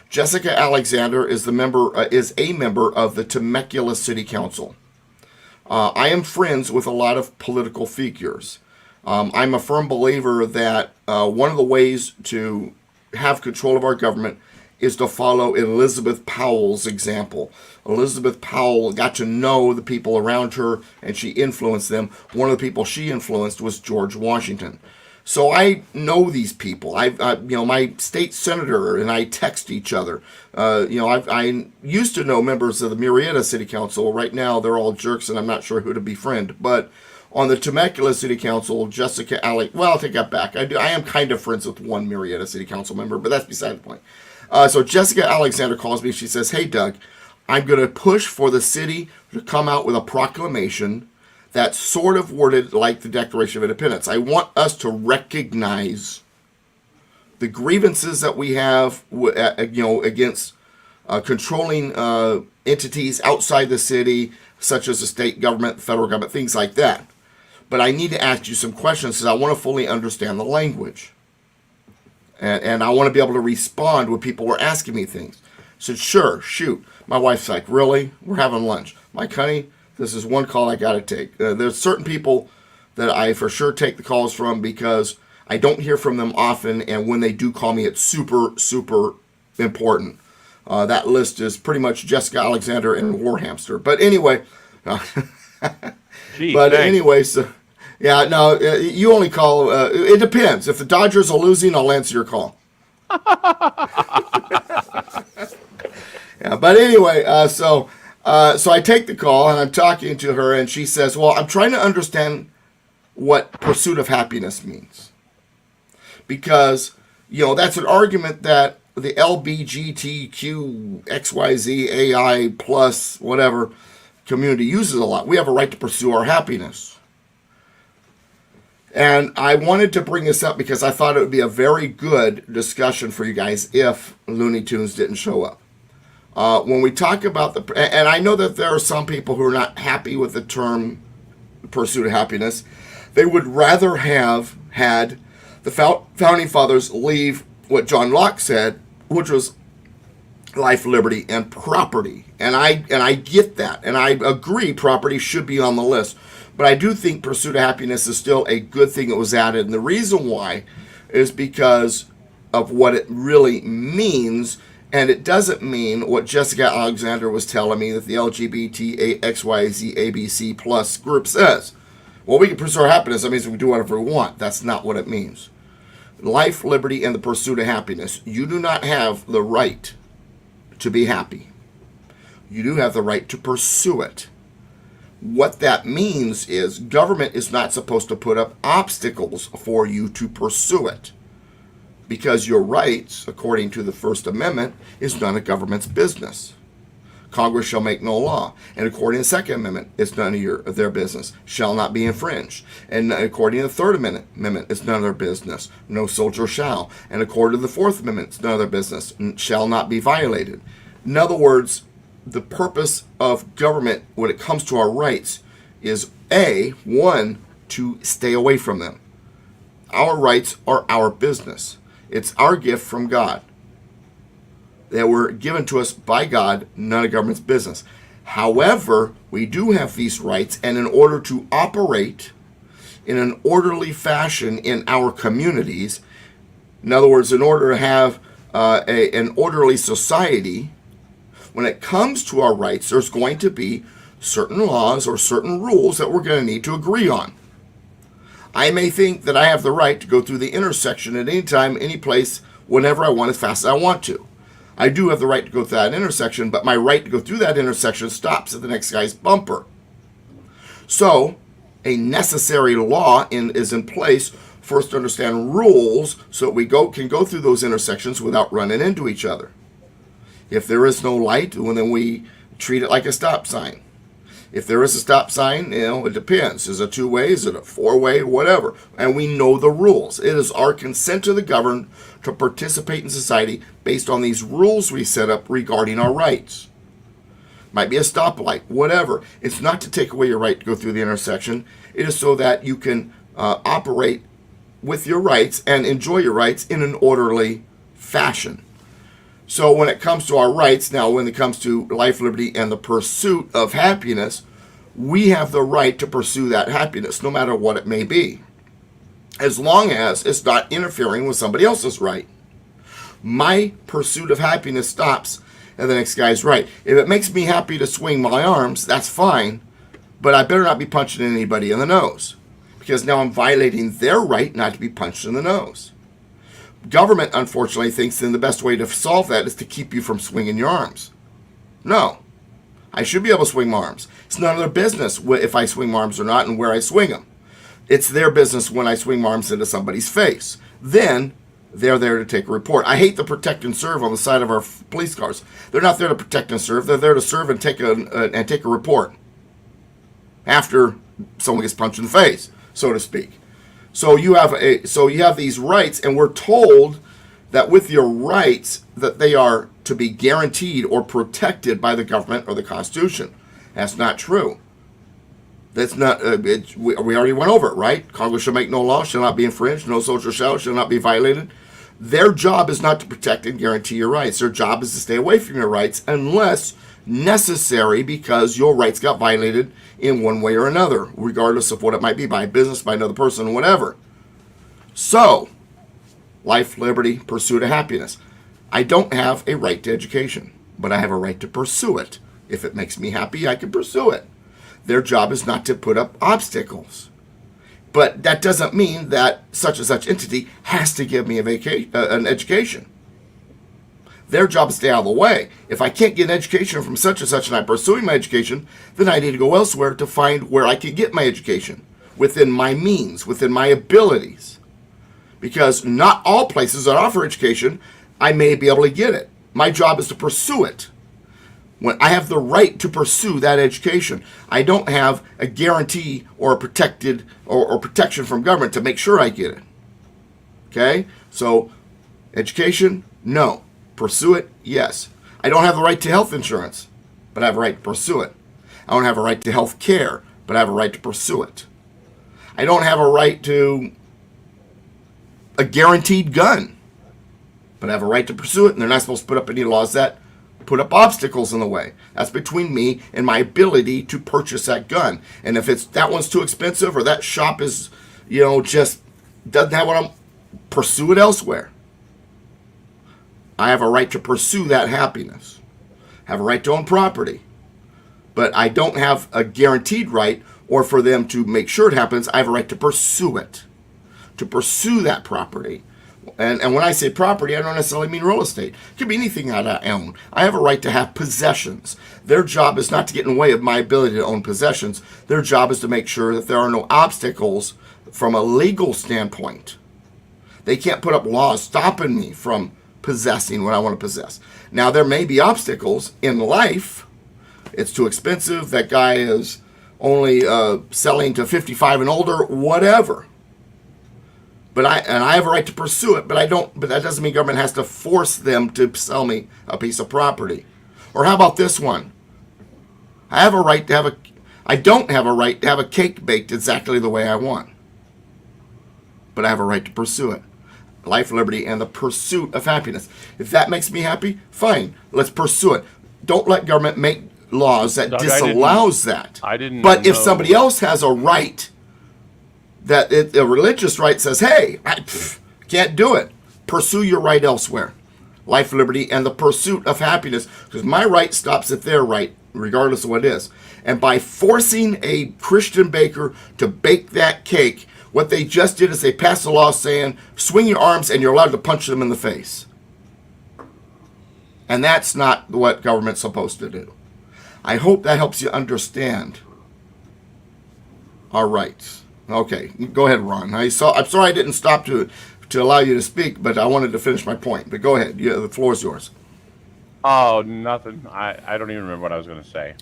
Jessica Alexander is a member of the Temecula City Council. I am friends with a lot of political figures. I'm a firm believer that one of the ways to have control of our government is to follow Elizabeth Powell's example. Elizabeth Powell got to know the people around her, and she influenced them. One of the people she influenced was George Washington. So I know these people. My state senator and I text each other. I used to know members of the Murrieta City Council. Right now, they're all jerks, and I'm not sure who to befriend. But on the Temecula City Council, I'll take that back. I am kind of friends with one Murrieta City Council member, but that's beside the point. So Jessica Alexander calls me. She says, "Hey, Doug, I'm going to push for the city to come out with a proclamation that's sort of worded like the Declaration of Independence. I want us to recognize the grievances that we have, against controlling entities outside the city, such as the state government, the federal government, things like that. But I need to ask you some questions because I want to fully understand the language. And I want to be able to respond when people are asking me things." I said, "Sure, shoot." My wife's like, "Really? We're having lunch." Like, "Honey, this is one call I got to take." There's certain people that I for sure take the calls from because I don't hear from them often. And when they do call me, it's super, super important. That list is pretty much Jessica Alexander and Warhamster. But anyway, Gee, but thanks. anyway, so yeah, no, you only call. It depends. If the Dodgers are losing, I'll answer your call. Yeah, but anyway, so I take the call and I'm talking to her, and she says, "Well, I'm trying to understand what pursuit of happiness means, because that's an argument that the LBGTQ XYZ AI plus whatever community uses a lot. We have a right to pursue our happiness." And I wanted to bring this up because I thought it would be a very good discussion for you guys if Looney Tunes didn't show up. When we talk about and I know that there are some people who are not happy with the term pursuit of happiness. They would rather have had the founding fathers leave what John Locke said, which was life, liberty, and property. And I get that, and I agree property should be on the list. But I do think pursuit of happiness is still a good thing that was added. And the reason why is because of what it really means. And it doesn't mean what Jessica Alexander was telling me that the LGBT XYZ ABC plus group says. Well, we can pursue our happiness. That means we can do whatever we want. That's not what it means. Life, liberty, and the pursuit of happiness. You do not have the right to be happy. You do have the right to pursue it. What that means is government is not supposed to put up obstacles for you to pursue it. Because your rights, according to the First Amendment, is none of government's business. Congress shall make no law. And according to the Second Amendment, it's none of their business. Shall not be infringed. And according to the Third Amendment, it's none of their business. No soldier shall. And according to the Fourth Amendment, it's none of their business. Shall not be violated. In other words, the purpose of government when it comes to our rights is one, to stay away from them. Our rights are our business. It's our gift from God. They were given to us by God, none of government's business. However, we do have these rights, and in order to operate in an orderly fashion in our communities, in other words, in order to have an orderly society, when it comes to our rights, there's going to be certain laws or certain rules that we're going to need to agree on. I may think that I have the right to go through the intersection at any time, any place, whenever I want, as fast as I want to. I do have the right to go through that intersection, but my right to go through that intersection stops at the next guy's bumper. So, a necessary law is in place for us to understand rules so that we can go through those intersections without running into each other. If there is no light, well, then we treat it like a stop sign. If there is a stop sign, it depends. Is it 2-way? Is it a 4-way? Whatever. And we know the rules. It is our consent to the governed to participate in society based on these rules we set up regarding our rights. Might be a stoplight, whatever. It's not to take away your right to go through the intersection. It is so that you can operate with your rights and enjoy your rights in an orderly fashion. So when it comes to our rights, now when it comes to life, liberty, and the pursuit of happiness, we have the right to pursue that happiness, no matter what it may be, as long as it's not interfering with somebody else's right. My pursuit of happiness stops at the next guy's right. If it makes me happy to swing my arms, that's fine, but I better not be punching anybody in the nose, because now I'm violating their right not to be punched in the nose. Government, unfortunately, thinks that the best way to solve that is to keep you from swinging your arms. No. I should be able to swing my arms. It's none of their business if I swing my arms or not and where I swing them. It's their business when I swing my arms into somebody's face. Then They're there to take a report. I hate the protect and serve on the side of our police cars. They're not there to protect and serve. They're there to serve and take a report after someone gets punched in the face, so to speak. So you have these rights, and we're told that with your rights that they are to be guaranteed or protected by the government or the Constitution. That's not true. That's not. We already went over it, right? Congress shall make no law, shall not be infringed. No social shall not be violated. Their job is not to protect and guarantee your rights. Their job is to stay away from your rights unless necessary, because your rights got violated in one way or another, regardless of what it might be, by a business, by another person, whatever. So, life, liberty, pursuit of happiness. I don't have a right to education, but I have a right to pursue it. If it makes me happy, I can pursue it. Their job is not to put up obstacles. But that doesn't mean that such and such entity has to give me an education. Their job is to stay out of the way. If I can't get an education from such and such and I'm pursuing my education, then I need to go elsewhere to find where I can get my education within my means, within my abilities. Because not all places that offer education, I may be able to get it. My job is to pursue it. When I have the right to pursue that education, I don't have a guarantee or a protected or protection from government to make sure I get it. Okay? So, education, no. Pursue it, yes. I don't have the right to health insurance, but I have a right to pursue it. I don't have a right to health care, but I have a right to pursue it. I don't have a right to a guaranteed gun, but I have a right to pursue it, and they're not supposed to put up any laws that put up obstacles in the way. That's between me and my ability to purchase that gun. And if it's that one's too expensive, or that shop is, just doesn't have what I'm, pursue it elsewhere. I have a right to pursue that happiness. I have a right to own property. But I don't have a guaranteed right, or for them to make sure it happens. I have a right to pursue it. To pursue that property. And when I say property, I don't necessarily mean real estate. It could be anything that I own. I have a right to have possessions. Their job is not to get in the way of my ability to own possessions. Their job is to make sure that there are no obstacles from a legal standpoint. They can't put up laws stopping me from possessing what I want to possess. Now, there may be obstacles in life. It's too expensive. That guy is only selling to 55 and older, whatever. But I have a right to pursue it, but that doesn't mean government has to force them to sell me a piece of property. Or how about this one? I don't have a right to have a cake baked exactly the way I want. But I have a right to pursue it. Life, liberty, and the pursuit of happiness. If that makes me happy, fine. Let's pursue it. Don't let government make laws that disallows that. I didn't But if know. somebody else has a right, a religious right says, hey, I can't do it. Pursue your right elsewhere. Life, liberty, and the pursuit of happiness. Because my right stops at their right, regardless of what it is. And by forcing a Christian baker to bake that cake, what they just did is they passed a law saying, swing your arms and you're allowed to punch them in the face. And that's not what government's supposed to do. I hope that helps you understand our rights. Okay, go ahead, Ron. I'm sorry I didn't stop to allow you to speak, but I wanted to finish my point. But go ahead. The floor is yours. Oh, nothing. I don't even remember what I was going to say,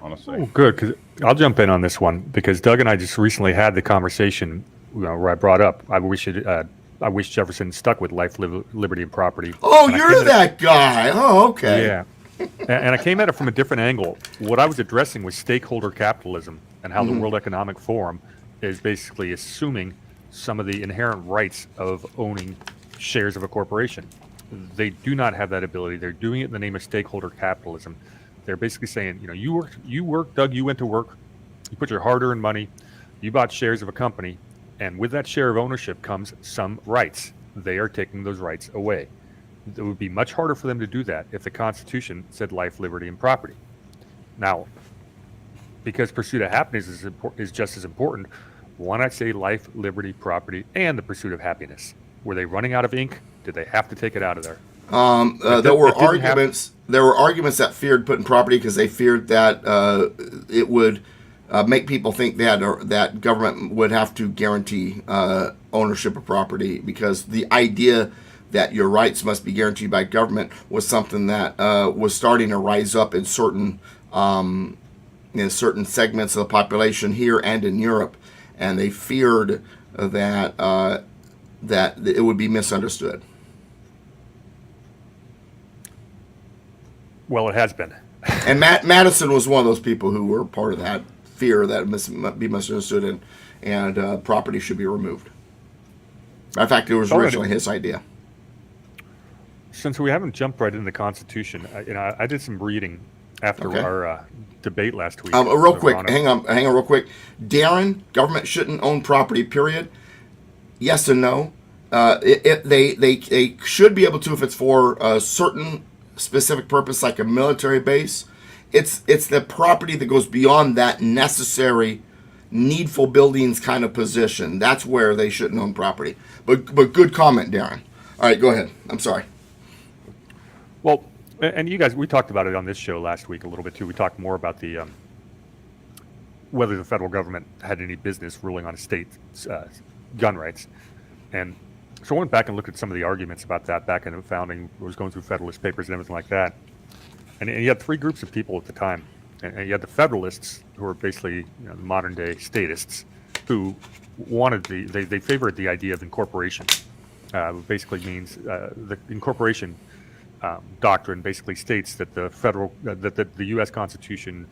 honestly. Oh, good, because I'll jump in on this one, because Doug and I just recently had the conversation where I brought up I wish Jefferson stuck with life, liberty, and property. Oh, and you're that guy. Oh, okay. Yeah. And I came at it from a different angle. What I was addressing was stakeholder capitalism and how the World Economic Forum is basically assuming some of the inherent rights of owning shares of a corporation. They do not have that ability. They're doing it in the name of stakeholder capitalism. They're basically saying, you work, Doug, you went to work, you put your hard-earned money, you bought shares of a company, and with that share of ownership comes some rights. They are taking those rights away. It would be much harder for them to do that if the Constitution said life, liberty, and property. Now, because pursuit of happiness is just as important, why not say life, liberty, property, and the pursuit of happiness? Were they running out of ink? Did they have to take it out of there? There were arguments. There were arguments that feared putting property because they feared that it would make people think that government would have to guarantee ownership of property, because the idea that your rights must be guaranteed by government was something that was starting to rise up in certain certain segments of the population here and in Europe, and they feared that that it would be misunderstood. Well, it has been. And Madison was one of those people who were part of that fear that it might be misunderstood and property should be removed. In fact, it was originally his idea. Since we haven't jumped right into the Constitution, I did some reading after our debate last week. Real quick, hang on real quick. Darren, government shouldn't own property, period. Yes and no. They should be able to if it's for a certain specific purpose, like a military base. It's the property that goes beyond that necessary, needful buildings kind of position. That's where they shouldn't own property. But good comment, Darren. All right, go ahead. I'm sorry. Well, and you guys, we talked about it on this show last week a little bit too. We talked more about the whether the federal government had any business ruling on states' gun rights. And so I went back and looked at some of the arguments about that back in the founding. I was going through Federalist Papers and everything like that. And you had three groups of people at the time. And you had the Federalists, who were basically the modern day statists, who wanted they favored the idea of incorporation. Basically means the incorporation doctrine basically states that the U.S. Constitution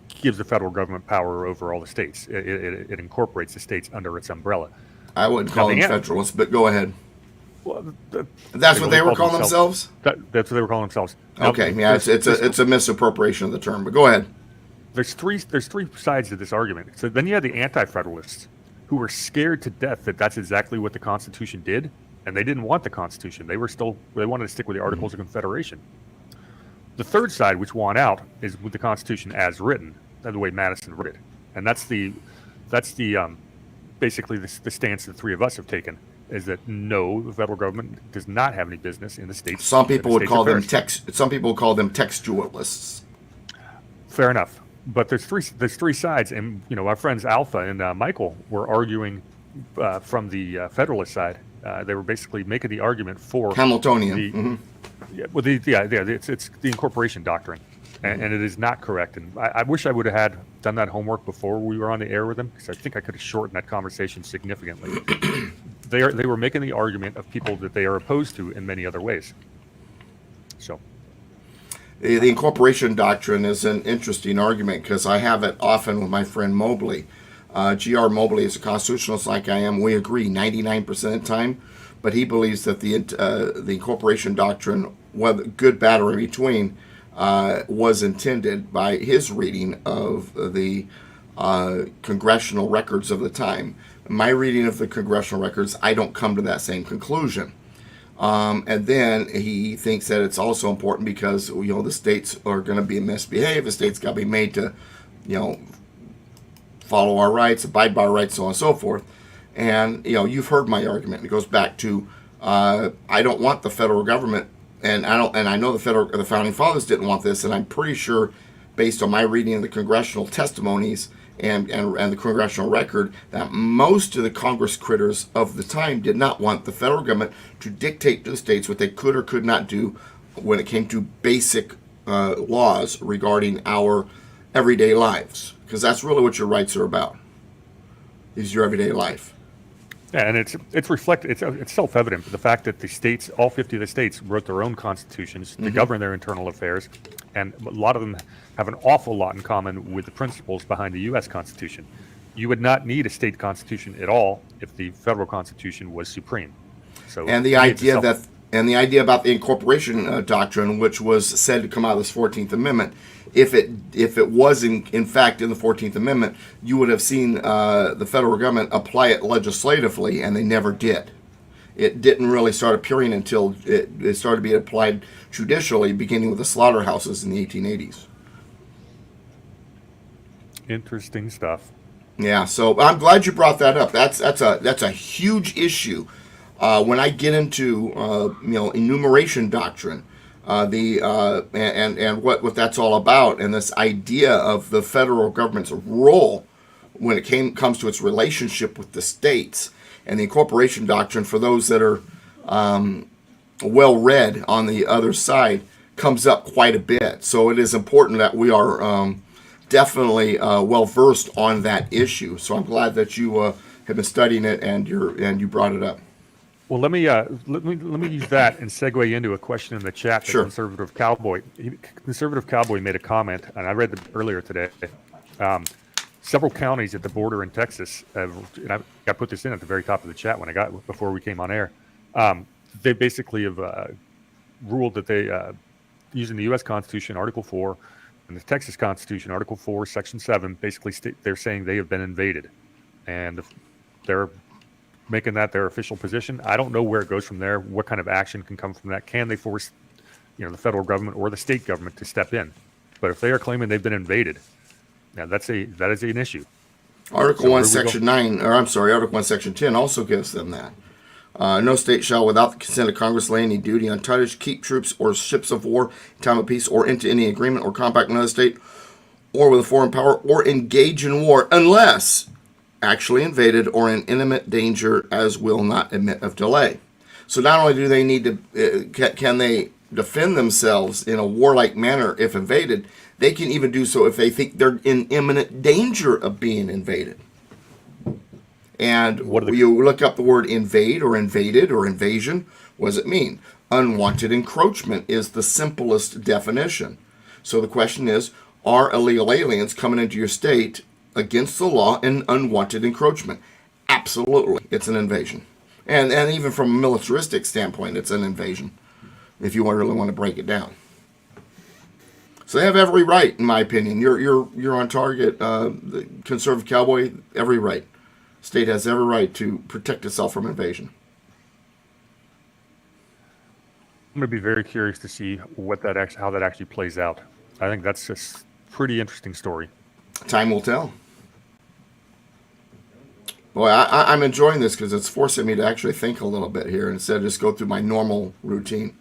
gives the federal government power over all the states. It incorporates the states under its umbrella. I wouldn't call them Federalists, but go ahead. Well, that's what they were calling themselves? That's what they were calling themselves. Okay, yeah, it's a misappropriation of the term, but go ahead. There's three sides to this argument. So then you had the anti-federalists, who were scared to death that that's exactly what the Constitution did, and they didn't want the Constitution. They wanted to stick with the Articles of Confederation. The third side, which won out, is with the Constitution as written, the way Madison wrote it, and that's the basically the stance the three of us have taken, is that no, the federal government does not have any business in the states. Some people would call them textualists. Fair enough, but there's three sides, and our friends Alpha and Michael were arguing from the Federalist side. They were basically making the argument for Hamiltonian. It's the incorporation doctrine. And it is not correct. And I wish I would have done that homework before we were on the air with them, because I think I could have shortened that conversation significantly. They were making the argument of people that they are opposed to in many other ways. So, the incorporation doctrine is an interesting argument because I have it often with my friend Mobley. G.R. Mobley is a constitutionalist like I am. We agree 99% of the time, but he believes that the incorporation doctrine, whether good, bad, or in between, was intended by his reading of the congressional records of the time. My reading of the congressional records, I don't come to that same conclusion. And then he thinks that it's also important because the states are going to be misbehaved. The states got to be made to, follow our rights, abide by our rights, so on and so forth. And you've heard my argument. It goes back to I don't want the federal government. And I know the founding fathers didn't want this, and I'm pretty sure, based on my reading of the congressional testimonies and the congressional record, that most of the Congress critters of the time did not want the federal government to dictate to the states what they could or could not do when it came to basic laws regarding our everyday lives, because that's really what your rights are about. Is your everyday life. Yeah, and it's reflected. It's self-evident. The fact that the states, all 50 of the states, wrote their own constitutions to govern their internal affairs, and a lot of them have an awful lot in common with the principles behind the U.S. Constitution. You would not need a state constitution at all if the federal constitution was supreme. So, and the idea about the incorporation doctrine, which was said to come out of this 14th Amendment, if it was in fact in the 14th Amendment, you would have seen the federal government apply it legislatively, and they never did. It didn't really start appearing until it started being applied judicially, beginning with the slaughterhouses in the 1880s. Interesting stuff. Yeah, so I'm glad you brought that up. That's a huge issue. When I get into enumeration doctrine, and what that's all about, and this idea of the federal government's role when it comes to its relationship with the states, and the incorporation doctrine, for those that are well read on the other side comes up quite a bit. So it is important that we are definitely well versed on that issue. So I'm glad that you have been studying it and you brought it up. Well, let me use that and segue into a question in the chat. Sure. Conservative Cowboy made a comment, and I read it earlier today. Several counties at the border in Texas, and I put this in at the very top of the chat before we came on air. They basically have ruled that they, using the U.S. Constitution, Article 4, and the Texas Constitution, Article 4, Section 7, basically they're saying they have been invaded, and they're making that their official position. I don't know where it goes from there. What kind of action can come from that? Can they force, the federal government or the state government to step in? But if they are claiming they've been invaded, now that is an issue. Article 1, Section 9, Article 1, Section 10 also gives them that. No state shall, without the consent of Congress, lay any duty on tonnage, keep troops or ships of war in time of peace, or into any agreement or compact with another state, or with a foreign power, or engage in war, unless actually invaded or in imminent danger, as will not admit of delay. So not only do they need to, can they defend themselves in a warlike manner if invaded, they can even do so if they think they're in imminent danger of being invaded. And you look up the word invade or invaded or invasion, what does it mean? Unwanted encroachment is the simplest definition. So the question is, are illegal aliens coming into your state against the law and unwanted encroachment? Absolutely, it's an invasion. And even from a militaristic standpoint, it's an invasion, if you really want to break it down. So they have every right, in my opinion. You're on target, the Conservative Cowboy, every right. State has every right to protect itself from invasion. I'm going to be very curious to see how that actually plays out. I think that's a pretty interesting story. Time will tell. Boy, I'm enjoying this because it's forcing me to actually think a little bit here instead of just go through my normal routine.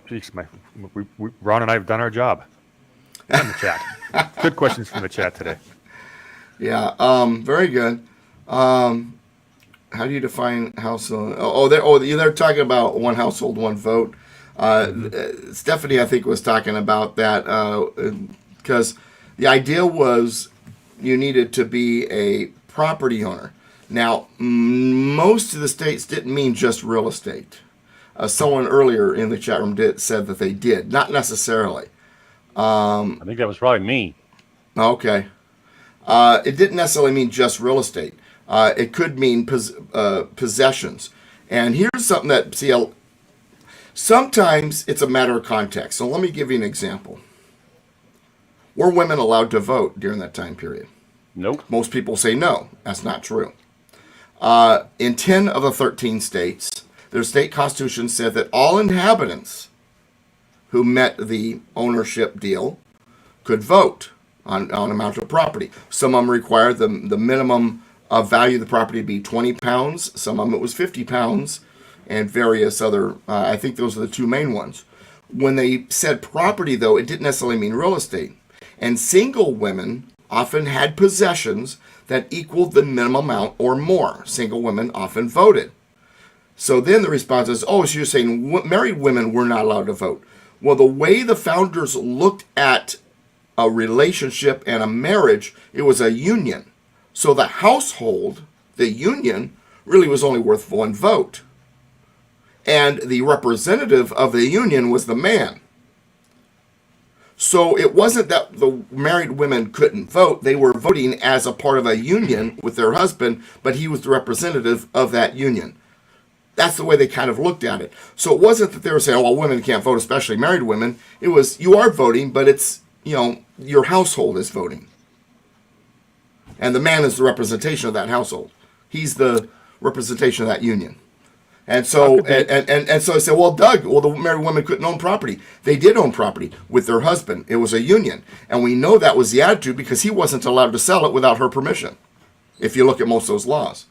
Jeez, Ron and I have done our job. In the chat. Good questions from the chat today. Yeah, very good. How do you define household? They're talking about one household, one vote. Stephanie, I think, was talking about that because the idea was you needed to be a property owner. Now, most of the states didn't mean just real estate. Someone earlier in the chat room said that they did. Not necessarily. I think that was probably me. Okay. It didn't necessarily mean just real estate. It could mean possessions. And here's something that, sometimes it's a matter of context. So let me give you an example. Were women allowed to vote during that time period? Nope. Most people say no. That's not true. In 10 of the 13 states, their state constitution said that all inhabitants who met the ownership deal could vote on amount of property. Some of them required the minimum value of the property to be 20 pounds. Some of them it was 50 pounds and various other, I think those are the two main ones. When they said property, though, it didn't necessarily mean real estate. And single women often had possessions that equaled the minimum amount or more. Single women often voted. So then the response is, so you're saying married women were not allowed to vote. Well, the way the founders looked at a relationship and a marriage, it was a union. So the household, the union, really was only worth one vote. And the representative of the union was the man. So it wasn't that the married women couldn't vote. They were voting as a part of a union with their husband, but he was the representative of that union. That's the way they kind of looked at it. So it wasn't that they were saying, women can't vote, especially married women. It was, you are voting, but it's, your household is voting. And the man is the representation of that household. He's the representation of that union. And so, and so I said, Doug, the married women couldn't own property. They did own property with their husband. It was a union. And we know that was the attitude because he wasn't allowed to sell it without her permission, if you look at most of those laws.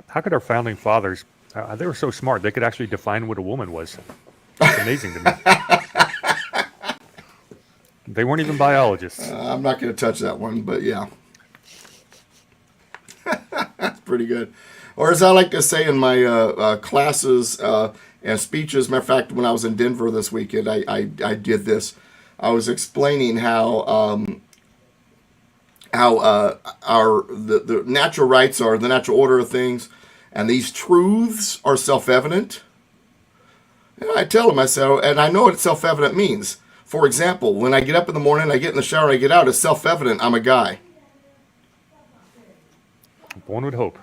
How could our founding fathers, they were so smart, they could actually define what a woman was. It's amazing to me. They weren't even biologists. I'm not going to touch that one, but yeah. That's pretty good. Or as I like to say in my classes and speeches, matter of fact, when I was in Denver this weekend, I did this. I was explaining how the natural rights are the natural order of things, and these truths are self-evident. And I tell them, I say, and I know what self-evident means. For example, when I get up in the morning, I get in the shower, I get out, it's self-evident I'm a guy. One would hope.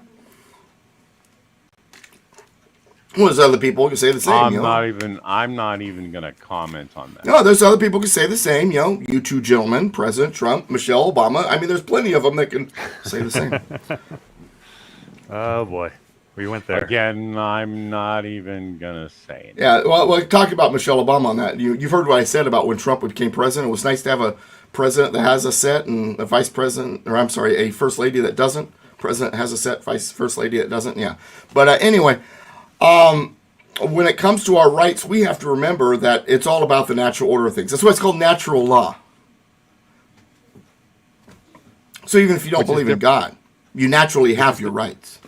Well, there's other people who can say the same. I'm not even going to comment on that. No, there's other people who can say the same. You two gentlemen, President Trump, Michelle Obama. I mean, there's plenty of them that can say the same. Oh boy, we went there again. I'm not even gonna say it. Yeah, well, talking about Michelle Obama on that. You've heard what I said about when Trump became president. It was nice to have a president that has a set and a vice president, or I'm sorry, a first lady that doesn't. President has a set, first lady that doesn't. Yeah, but anyway. When it comes to our rights, we have to remember that it's all about the natural order of things. That's why it's called natural law. So even if you don't believe in God, you naturally have your rights.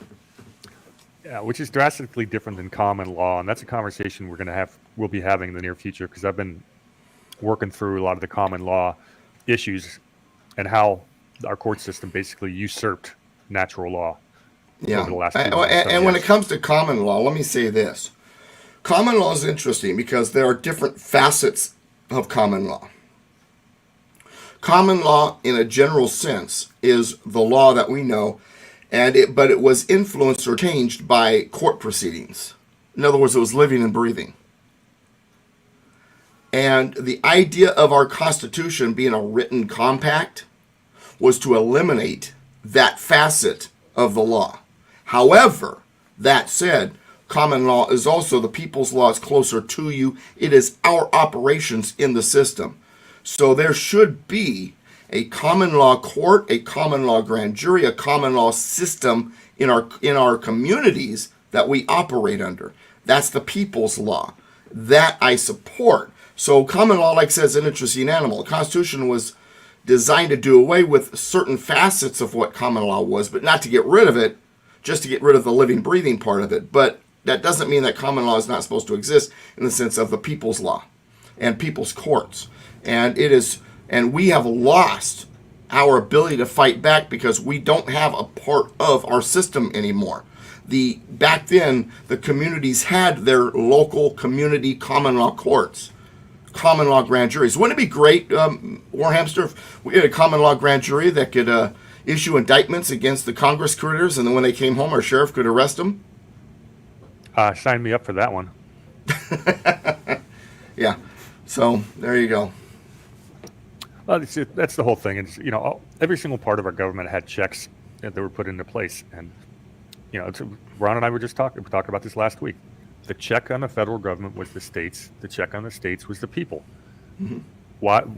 Yeah, which is drastically different than common law, and that's a conversation we'll be having in the near future, because I've been working through a lot of the common law issues and how our court system basically usurped natural law. Yeah, and when it comes to common law, let me say this. Common law is interesting because there are different facets of common law. Common law, in a general sense, is the law that we know, but it was influenced or changed by court proceedings. In other words, it was living and breathing. And the idea of our Constitution being a written compact was to eliminate that facet of the law. However, that said, common law is also the people's law. It's closer to you. It is our operations in the system. So there should be a common law court, a common law grand jury, a common law system in our communities that we operate under. That's the people's law. That I support. So common law, like I said, is an interesting animal. The Constitution was designed to do away with certain facets of what common law was, but not to get rid of it, just to get rid of the living, breathing part of it. But that doesn't mean that common law is not supposed to exist in the sense of the people's law and people's courts. And we have lost our ability to fight back because we don't have a part of our system anymore. Back then, the communities had their local community common law courts, common law grand juries. Wouldn't it be great, Warhamster, if we had a common law grand jury that could issue indictments against the Congress critters, and then when they came home, our sheriff could arrest them? Sign me up for that one. Yeah. So there you go. Well, that's the whole thing. It's, every single part of our government had checks that were put into place, and Ron and I were just talking about this last week. The check on the federal government was the states. The check on the states was the people. Mm-hmm.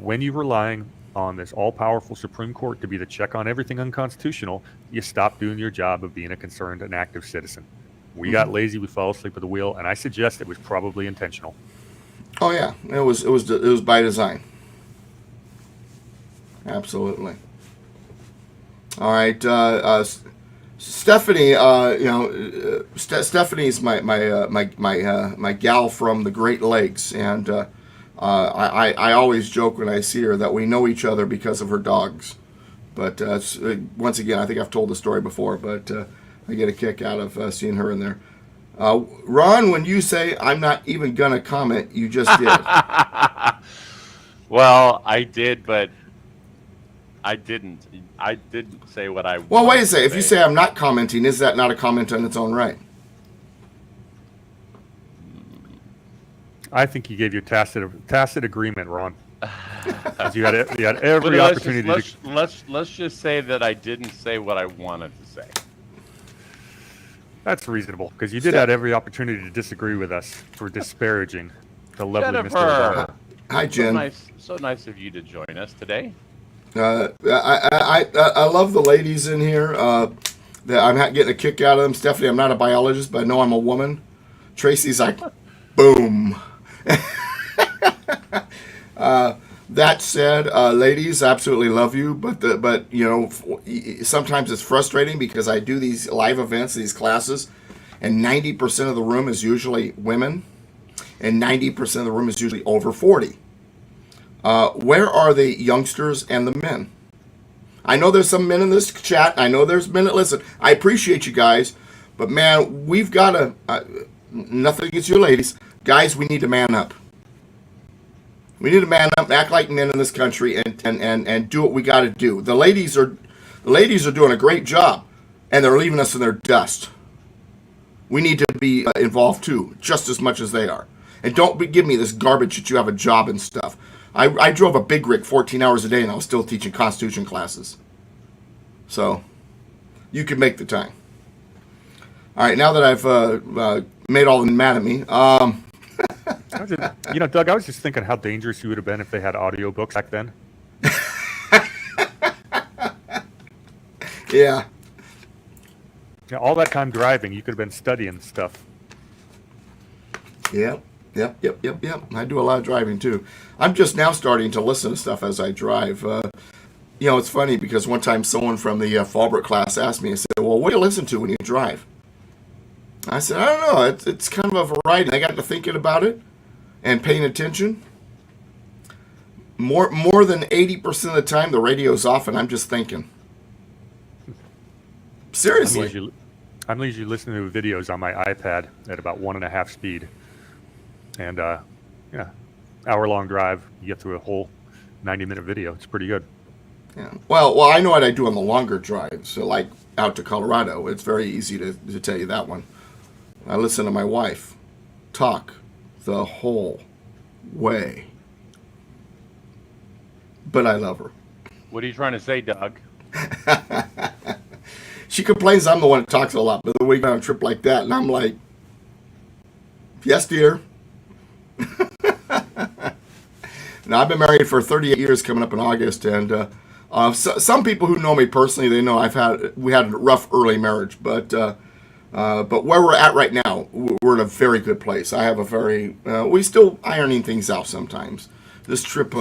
When you're relying on this all-powerful Supreme Court to be the check on everything unconstitutional, you stop doing your job of being a concerned and active citizen. We got lazy, we fell asleep at the wheel, and I suggest it was probably intentional. Oh yeah, it was by design. Absolutely. All right, Stephanie. Stephanie's my gal from the Great Lakes, and I always joke when I see her that we know each other because of her dogs. But once again, I think I've told the story before, but I get a kick out of seeing her in there. Ron, when you say I'm not even gonna comment, you just did. Well, I did, but I didn't. I didn't say what I. Well, wait a second. If you say I'm not commenting, is that not a comment on its own right? I think you gave your tacit agreement, Ron. You had every opportunity. Let's just say that I didn't say what I wanted to say. That's reasonable, because you did have every opportunity to disagree with us for disparaging the lovely Mr. Obama. Hi, Jen. So nice of you to join us today. I love the ladies in here. That I'm getting a kick out of them. Stephanie, I'm not a biologist, but I know I'm a woman. Tracy's like, boom. That said, ladies, absolutely love you, but you know, sometimes it's frustrating because I do these live events, these classes, and 90% of the room is usually women, and 90% of the room is usually over 40. Where are the youngsters and the men? I know there's some men in this chat. I know there's men that listen. I appreciate you guys, but man, we've got to. Nothing against you, ladies, guys. We need to man up. We need to man up, act like men in this country, and do what we got to do. The ladies are doing a great job, and they're leaving us in their dust. We need to be involved too, just as much as they are. And don't give me this garbage that you have a job and stuff. I drove a big rig 14 hours a day, and I was still teaching Constitution classes. So you can make the time. All right, now that I've made all them mad at me. Doug, I was just thinking how dangerous you would have been if they had audiobooks back then. Yeah. All that time driving, you could have been studying stuff. Yep. I do a lot of driving too. I'm just now starting to listen to stuff as I drive. It's funny because one time someone from the Fallbrook class asked me, and said, well, what do you listen to when you drive? I said, I don't know. It's kind of a variety. I got to thinking about it and paying attention. More than 80% of the time, the radio's off, and I'm just thinking. Seriously. I'm usually listening to videos on my iPad at about 1.5 speed. And, hour-long drive, you get through a whole 90-minute video. It's pretty good. Yeah. Well, I know what I do on the longer drives. So, like out to Colorado, it's very easy to tell you that one. I listen to my wife talk the whole way. But I love her. What are you trying to say, Doug? She complains I'm the one that talks a lot, but we go on a trip like that, and I'm like, yes, dear. Now, I've been married for 38 years coming up in August, and some people who know me personally, they know we had a rough early marriage, but where we're at right now, we're in a very good place. I have we still ironing things out sometimes. This trip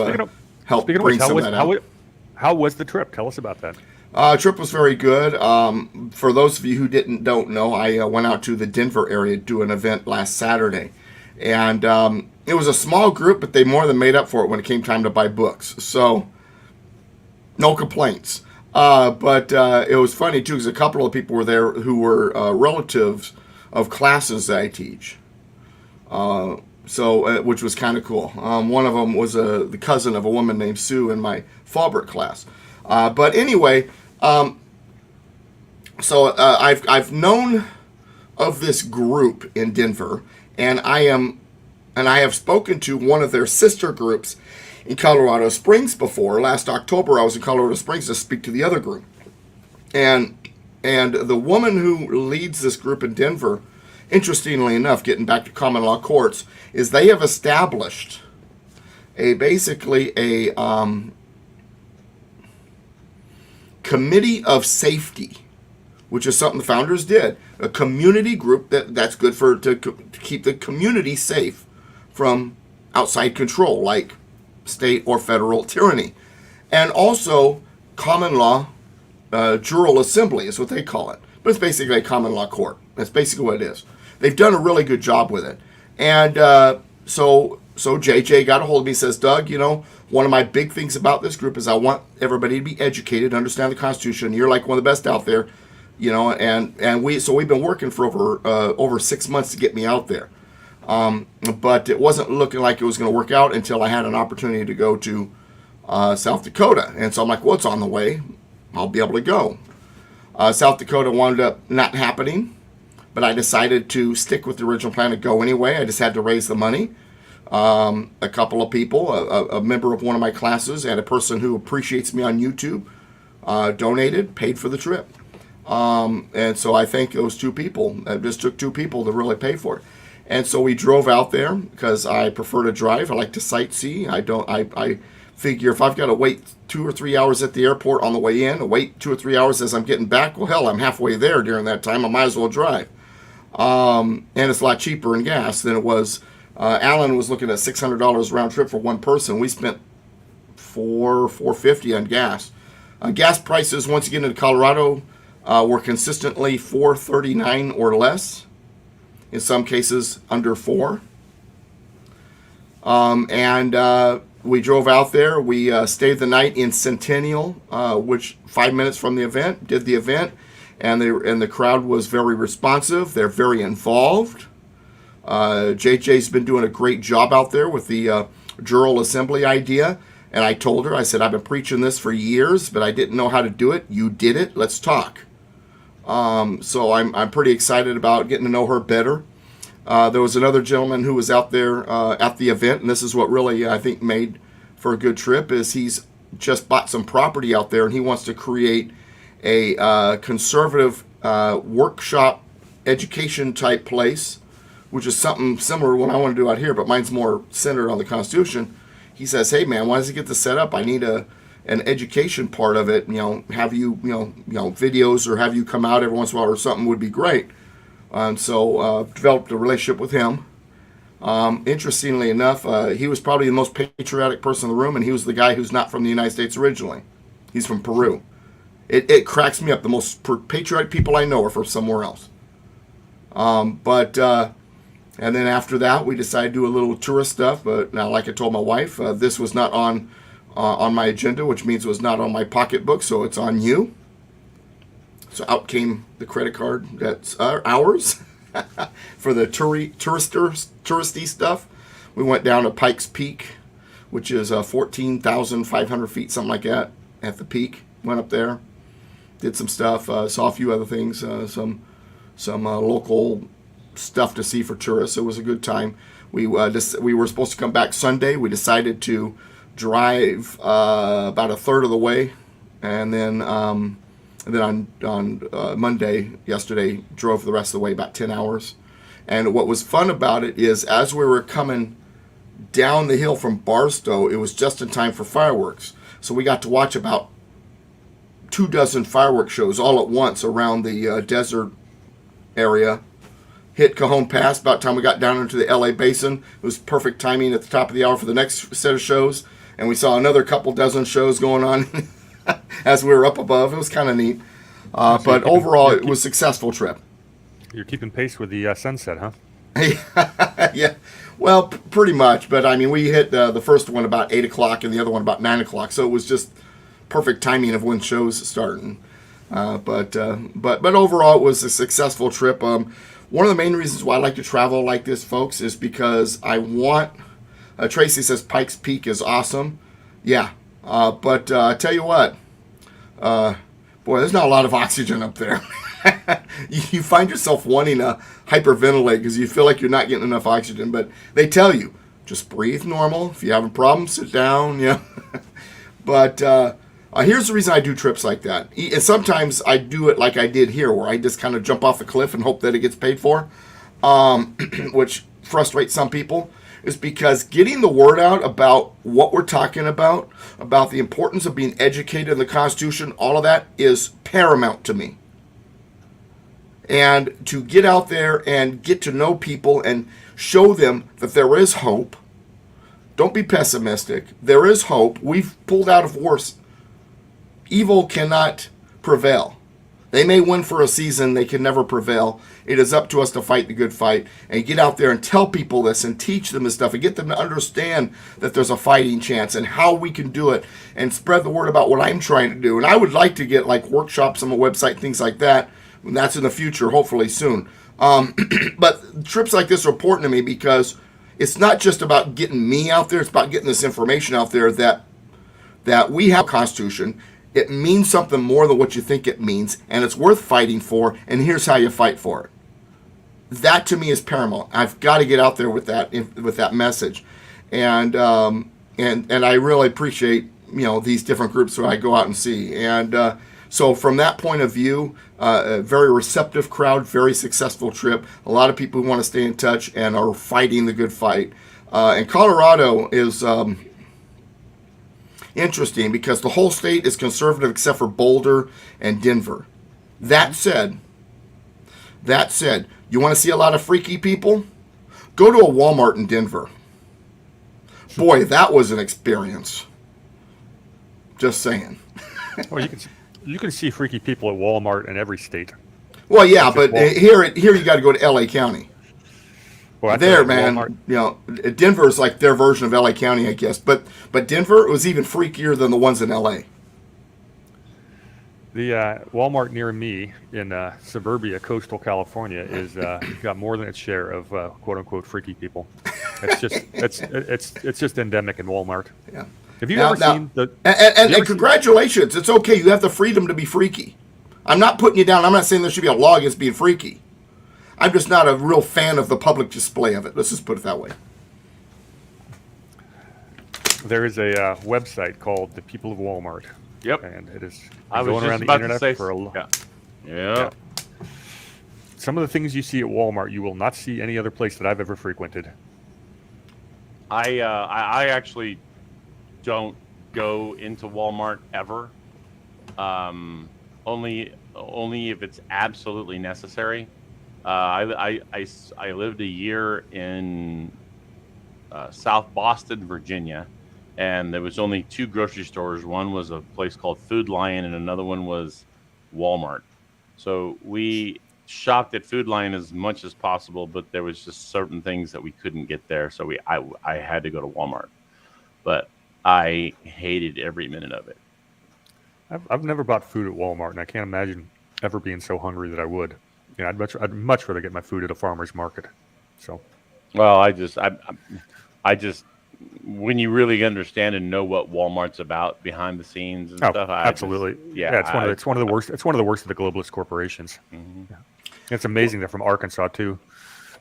helped bring some of that out. How was the trip? Tell us about that. Trip was very good. For those of you who don't know, I went out to the Denver area to do an event last Saturday. And it was a small group, but they more than made up for it when it came time to buy books. So, no complaints. But it was funny, too, because a couple of people were there who were relatives of classes that I teach. Which was kind of cool. One of them was the cousin of a woman named Sue in my Fallbrook class. But anyway, I've known of this group in Denver, and I have spoken to one of their sister groups in Colorado Springs before. Last October, I was in Colorado Springs to speak to the other group, and the woman who leads this group in Denver, interestingly enough, getting back to common law courts, is they have established basically a committee of safety, which is something the founders did. A community group that's good to keep the community safe from outside control, like state or federal tyranny. And also common law jural assembly is what they call it. But it's basically a common law court. That's basically what it is. They've done a really good job with it. And so JJ got a hold of me and says, Doug, one of my big things about this group is I want everybody to be educated, understand the Constitution. You're like one of the best out there, and we've been working for over 6 months to get me out there. But it wasn't looking like it was going to work out until I had an opportunity to go to South Dakota. And so I'm like, well, it's on the way. I'll be able to go. South Dakota wound up not happening, but I decided to stick with the original plan to go anyway. I just had to raise the money. A couple of people, a member of one of my classes and a person who appreciates me on YouTube, donated, paid for the trip. And so I thank those two people. It just took two people to really pay for it. And so we drove out there because I prefer to drive. I like to sightsee. I figure if I've got to wait 2 or 3 hours at the airport on the way in, wait 2 or 3 hours as I'm getting back, well, hell, I'm halfway there during that time. I might as well drive. And it's a lot cheaper in gas than it was. Alan was looking at $600 round trip for one person. We spent $4.50 on gas. Gas prices once again in Colorado were consistently $4.39 or less. In some cases under $4. And we drove out there. We stayed the night in Centennial, which 5 minutes from the event. Did the event, and the crowd was very responsive. They're very involved. JJ's been doing a great job out there with the Jural Assembly idea. And I told her, I said, I've been preaching this for years, but I didn't know how to do it. You did it. Let's talk. So I'm pretty excited about getting to know her better. There was another gentleman who was out there at the event, and this is what really I think made for a good trip, is he's just bought some property out there, and he wants to create a conservative workshop education type place, which is something similar to what I want to do out here, but mine's more centered on the Constitution. He says, hey man, why does he get this set up? I need an education part of it, have you videos, or have you come out every once in a while or something would be great. And so developed a relationship with him. Interestingly enough, he was probably the most patriotic person in the room, and he was the guy who's not from the United States originally. He's from Peru. It cracks me up. The most patriotic people I know are from somewhere else. And then after that, we decided to do a little tourist stuff. But now, like I told my wife, this was not on my agenda, which means it was not on my pocketbook, so it's on you. So out came the credit card that's ours for the touristy stuff. We went down to Pikes Peak, which is 14,500 feet, something like that, at the peak. Went up there, did some stuff, saw a few other things, some local stuff to see for tourists. It was a good time. We were supposed to come back Sunday. We decided to drive about a third of the way, and then on Monday, yesterday, drove the rest of the way, about 10 hours. And what was fun about it is, as we were coming down the hill from Barstow, it was just in time for fireworks. So we got to watch about 24 fireworks shows all at once around the desert area. Hit Cajon Pass about the time we got down into the LA Basin. It was perfect timing at the top of the hour for the next set of shows. And we saw another couple dozen shows going on as we were up above. It was kind of neat. But overall, it was a successful trip. You're keeping pace with the sunset, huh? Yeah, well, pretty much. But I mean, we hit the first one about 8 o'clock and the other one about 9 o'clock. So it was just perfect timing of when shows starting. But overall, it was a successful trip. One of the main reasons why I like to travel like this, folks, is because I want. Tracy says Pikes Peak is awesome. Yeah, but I tell you what, boy, there's not a lot of oxygen up there. You find yourself wanting to hyperventilate because you feel like you're not getting enough oxygen. But they tell you, just breathe normal. If you have a problem, sit down. Yeah. But here's the reason I do trips like that. And sometimes I do it like I did here, where I just kind of jump off a cliff and hope that it gets paid for, which frustrates some people. Is because getting the word out about what we're talking about the importance of being educated in the Constitution, all of that is paramount to me. And to get out there and get to know people and show them that there is hope. Don't be pessimistic. There is hope. We've pulled out of wars. Evil cannot prevail. They may win for a season, they can never prevail. It is up to us to fight the good fight and get out there and tell people this and teach them this stuff and get them to understand that there's a fighting chance and how we can do it and spread the word about what I'm trying to do. And I would like to get like workshops on my website, things like that. And that's in the future, hopefully soon. But trips like this are important to me because it's not just about getting me out there. It's about getting this information out there that we have a Constitution. It means something more than what you think it means, and it's worth fighting for, and here's how you fight for it. That, to me, is paramount. I've got to get out there with that message. And I really appreciate, these different groups that I go out and see. And so from that point of view, a very receptive crowd, very successful trip. A lot of people who want to stay in touch and are fighting the good fight. And Colorado is... interesting because the whole state is conservative except for Boulder and Denver. That said, you want to see a lot of freaky people? Go to a Walmart in Denver. Boy, that was an experience. Just saying. Well, you can see freaky people at Walmart in every state. Well, yeah, It's just but here you got to go to L.A. County. Well, There, at man, Walmart. you know, Denver is like their version of L.A. County, I guess. But Denver was even freakier than the ones in L.A. The Walmart near me in suburbia, coastal California, is got more than its share of quote unquote freaky people. It's just it's just endemic in Walmart. Yeah. Have you Now- ever now- seen the? And congratulations, it's okay. You have the freedom to be freaky. I'm not putting you down. I'm not saying there should be a law against being freaky. I'm just not a real fan of the public display of it. Let's just put it that way. There is a website called The People of Walmart. Yep. And it is I was going just around the about to internet say. for a long. Yeah. Yeah. Some of the things you see at Walmart, you will not see any other place that I've ever frequented. I actually don't go into Walmart ever. Only if it's absolutely necessary. I lived a year in South Boston, Virginia, and there was only two grocery stores. One was a place called Food Lion, and another one was Walmart. So we shopped at Food Lion as much as possible, but there was just certain things that we couldn't get there, so I had to go to Walmart. But I hated every minute of it. I've never bought food at Walmart, and I can't imagine ever being so hungry that I would. You know, I'd much rather get my food at a farmer's market. So, Well, I just when you really understand and know what Walmart's about behind the scenes and stuff, absolutely, it's one of the worst. It's one of the worst of the globalist corporations. Mhm. Yeah. It's amazing they're from Arkansas too,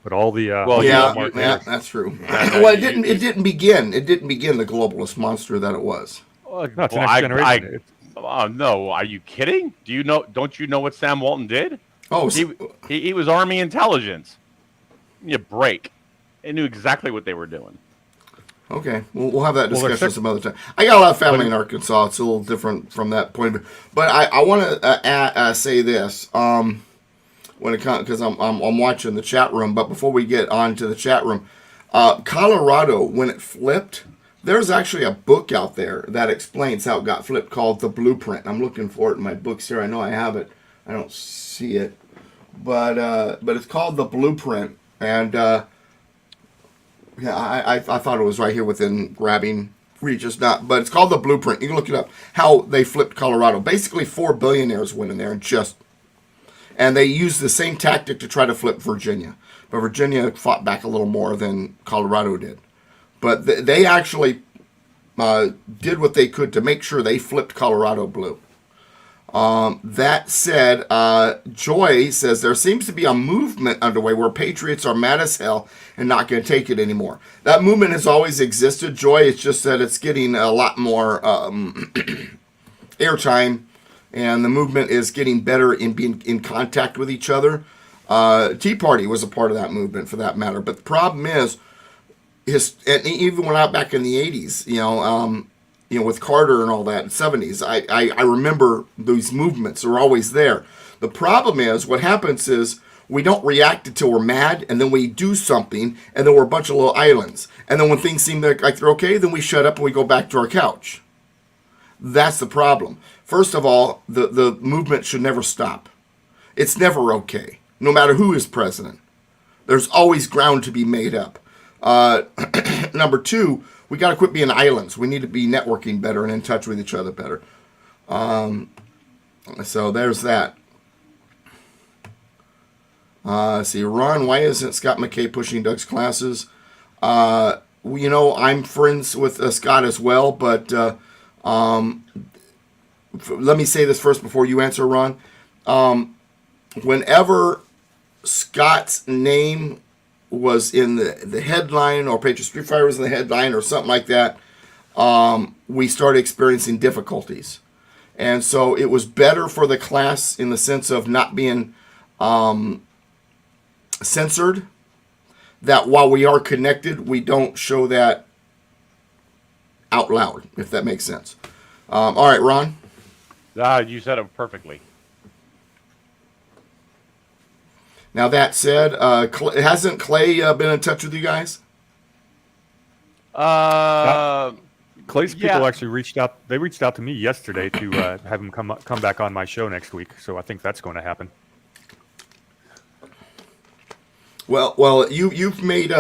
but all the Well, yeah, Walmart yeah, there- that's true. Yeah, Well, it didn't begin the globalist monster that it was. no, it's the Well, next generation. Oh no, are you kidding? Don't you know what Sam Walton did? Oh, He was Army intelligence. You break. They knew exactly what they were doing. okay. We'll have that Well, they're discussion sick- some other time. I got a lot of family in Arkansas. It's a little different from that point of view. But I want to say this when it comes, because I'm watching the chat room. But before we get on to the chat room, Colorado, when it flipped, there's actually a book out there that explains how it got flipped called The Blueprint. I'm looking for it in my books here. I know I have it. I don't see it, but it's called The Blueprint, and yeah, I thought it was right here within grabbing reach. It's not, but it's called The Blueprint. You can look it up. How they flipped Colorado. Basically, 4 billionaires went in there and they used the same tactic to try to flip Virginia, but Virginia fought back a little more than Colorado did. But they actually did what they could to make sure they flipped Colorado blue. That said, Joy says there seems to be a movement underway where patriots are mad as hell and not going to take it anymore. That movement has always existed, Joy. It's just that it's getting a lot more airtime, and the movement is getting better in being in contact with each other. Tea Party was a part of that movement, for that matter. But the problem is, and even when out back in the 80s, with Carter and all that, 70s, I remember these movements are always there. The problem is, what happens is, we don't react until we're mad, and then we do something, and then we're a bunch of little islands. And then when things seem like they're okay, then we shut up and we go back to our couch. That's the problem. First of all, the movement should never stop. It's never okay, no matter who is president. There's always ground to be made up. Number two, we got to quit being islands. We need to be networking better and in touch with each other better. So there's that. See, Ron, why isn't Scott McKay pushing Doug's classes? I'm friends with Scott as well, but let me say this first before you answer, Ron. Whenever Scott's name was in the headline, or Patriot Street Fighter was in the headline, or something like that, we started experiencing difficulties. And so it was better for the class in the sense of not being censored, that while we are connected, we don't show that out loud, if that makes sense. All right, Ron. You said it perfectly. Now, that said, hasn't Clay been in touch with you guys? Clay's Yeah. people actually reached out. They reached out to me yesterday to have him come back on my show next week. So I think that's going to happen. Well, you've made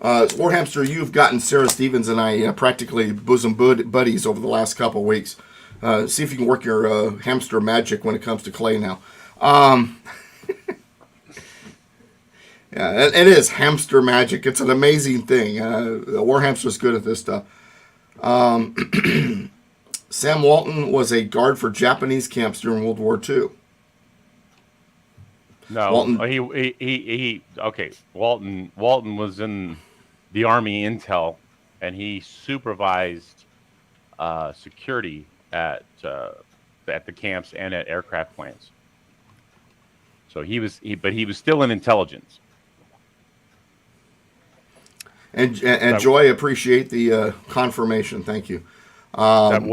Warhamster. You've gotten Sarah Stevens and I practically bosom buddies over the last couple of weeks. See if you can work your hamster magic when it comes to Clay now. Yeah, it is hamster magic. It's an amazing thing. Warhamster's good at this stuff. Sam Walton was a guard for Japanese camps during World War II. No, Walton- he okay. Walton was in the Army intel, and he supervised security at the camps and at aircraft plants. So he was still in intelligence. And Joy, appreciate the confirmation. Thank you. That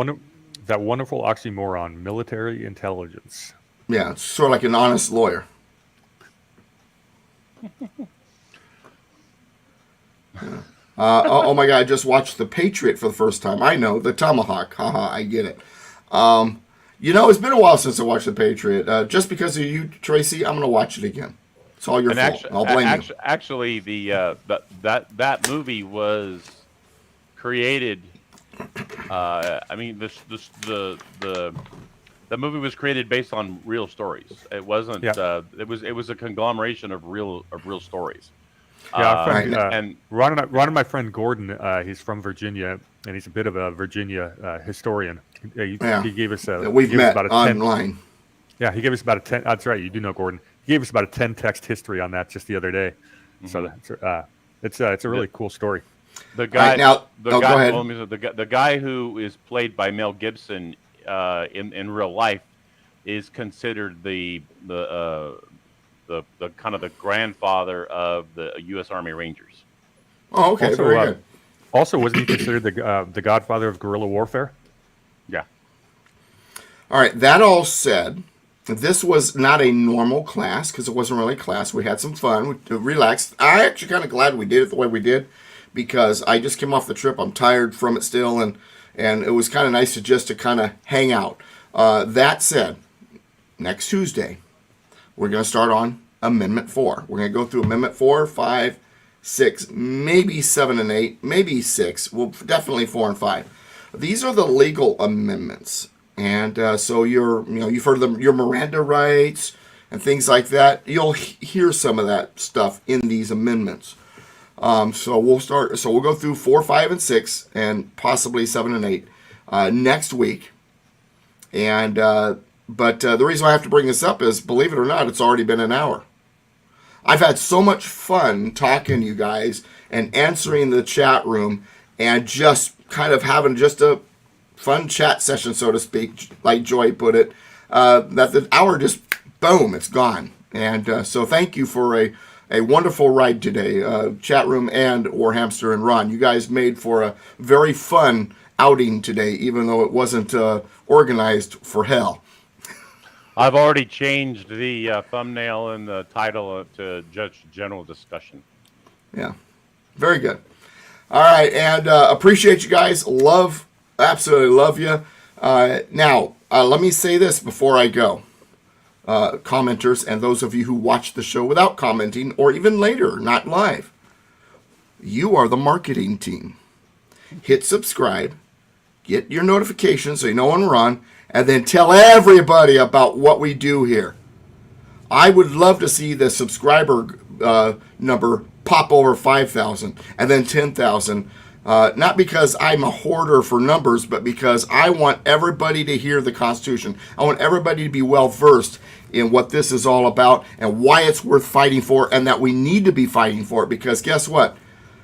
wonderful oxymoron, military intelligence. Yeah, it's sort of like an honest lawyer. Yeah. Oh my God! I just watched The Patriot for the first time. I know the Tomahawk. Haha, I get it. It's been a while since I watched The Patriot. Just because of you, Tracy, I'm gonna watch it again. It's all your fault. I'll blame you. Actually, that movie was created. The movie was created based on real stories. It wasn't. Yeah. It was a conglomeration of real stories. Yeah, our friend, and Ron and my friend Gordon, he's from Virginia, and he's a bit of a Virginia historian. He gave us we've met about a online. He gave us about a 10. That's right, you do know Gordon. He gave us about a 10 text history on that just the other day. Mm-hmm. So it's a really cool story. The guy go ahead. The guy who is played by Mel Gibson in real life is considered the kind of the grandfather of the U.S. Army Rangers. Oh, okay, Also, very good. Also, wasn't he considered the godfather of guerrilla warfare? Yeah. All right, that all said, this was not a normal class because it wasn't really a class. We had some fun. We relaxed. I'm actually kind of glad we did it the way we did because I just came off the trip. I'm tired from it still, and it was kind of nice to kind of hang out. That said, next Tuesday, we're going to start on Amendment 4. We're going to go through Amendment 4, 5, 6, maybe 7 and 8, maybe 6. Well, definitely 4 and 5. These are the legal amendments. And so you've heard of your Miranda rights and things like that. You'll hear some of that stuff in these amendments. So we'll go through 4, 5, and 6, and possibly 7 and 8 next week. And but the reason I have to bring this up is, believe it or not, it's already been an hour. I've had so much fun talking to you guys and answering the chat room and just kind of having just a fun chat session, so to speak, like Joy put it, that the hour just, boom, it's gone. And so thank you for a wonderful ride today, chat room and Warhamster and Ron. You guys made for a very fun outing today, even though it wasn't organized for hell. I've already changed the thumbnail and the title to Judge General Discussion. Yeah, very good. All right, and appreciate you guys. Absolutely love you. Now, let me say this before I go. Commenters and those of you who watch the show without commenting or even later, not live. You are the marketing team. Hit subscribe, get your notifications so you know when we're on, and then tell everybody about what we do here. I would love to see the subscriber number pop over 5,000 and then 10,000. Not because I'm a hoarder for numbers, but because I want everybody to hear the Constitution. I want everybody to be well versed in what this is all about and why it's worth fighting for, and that we need to be fighting for it, because guess what?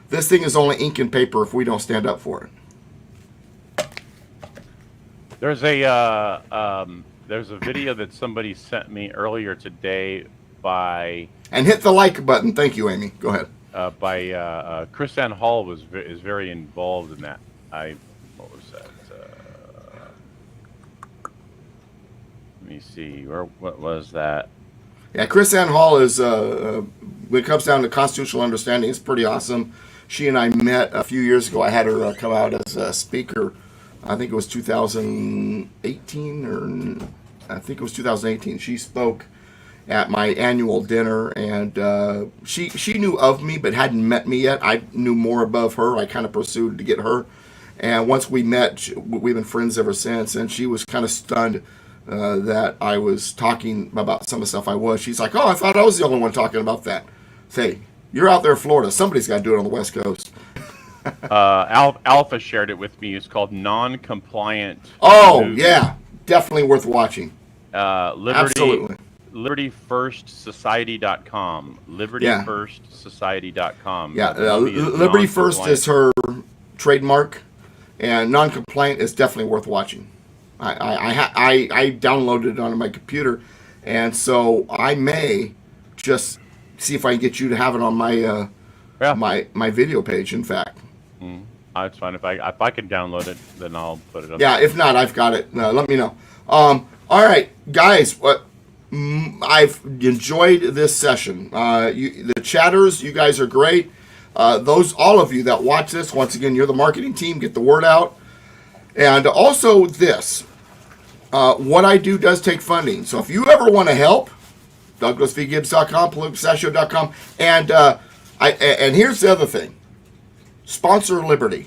This thing is only ink and paper if we don't stand up for it. There's a video that somebody sent me earlier today by... And hit the like button. Thank you, Amy. Go ahead. By Chris Ann Hall is very involved in that. What was that? Let me see. What was that? Yeah, Chris Ann Hall is when it comes down to constitutional understanding, it's pretty awesome. She and I met a few years ago. I had her come out as a speaker. I think it was 2018, or I think it was 2018. She spoke at my annual dinner, and she knew of me but hadn't met me yet. I knew more above her. I kind of pursued to get her, and once we met, we've been friends ever since. And she was kind of stunned that I was talking about some of the stuff I was. She's like, "Oh, I thought I was the only one talking about that." Say, you're out there in Florida. Somebody's got to do it on the West Coast. Alpha shared it with me. It's called Non-Compliant. Oh, yeah. Definitely worth watching. Absolutely. LibertyFirstSociety.com. LibertyFirstSociety.com. Yeah, Liberty First is her trademark, and Non-Compliant is definitely worth watching. I downloaded it onto my computer, and so I may just see if I can get you to have it on my my video page. In fact, it's fine. If I can download it, then I'll put it up. Yeah, if not, I've got it. Let me know. All right, guys. I've enjoyed this session. The chatters, you guys are great. All of you that watch this, once again, you're the marketing team. Get the word out. And also this, what I do does take funding. So if you ever want to help, DouglasVGibbs.com, PoliticalPistachio.com, and here's the other thing: sponsor Liberty.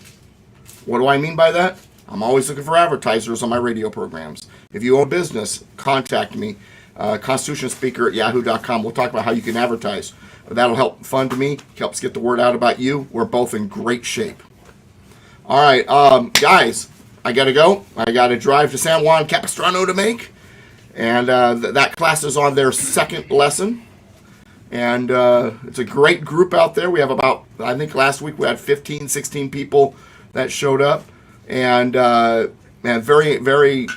What do I mean by that? I'm always looking for advertisers on my radio programs. If you own a business, contact me. ConstitutionSpeaker@yahoo.com. We'll talk about how you can advertise. That'll help fund me, helps get the word out about you. We're both in great shape. All right, guys, I got to go. I got to drive to San Juan Capistrano to make. And that class is on their second lesson. And it's a great group out there. We have about, I think last week we had 15, 16 people that showed up. And very, very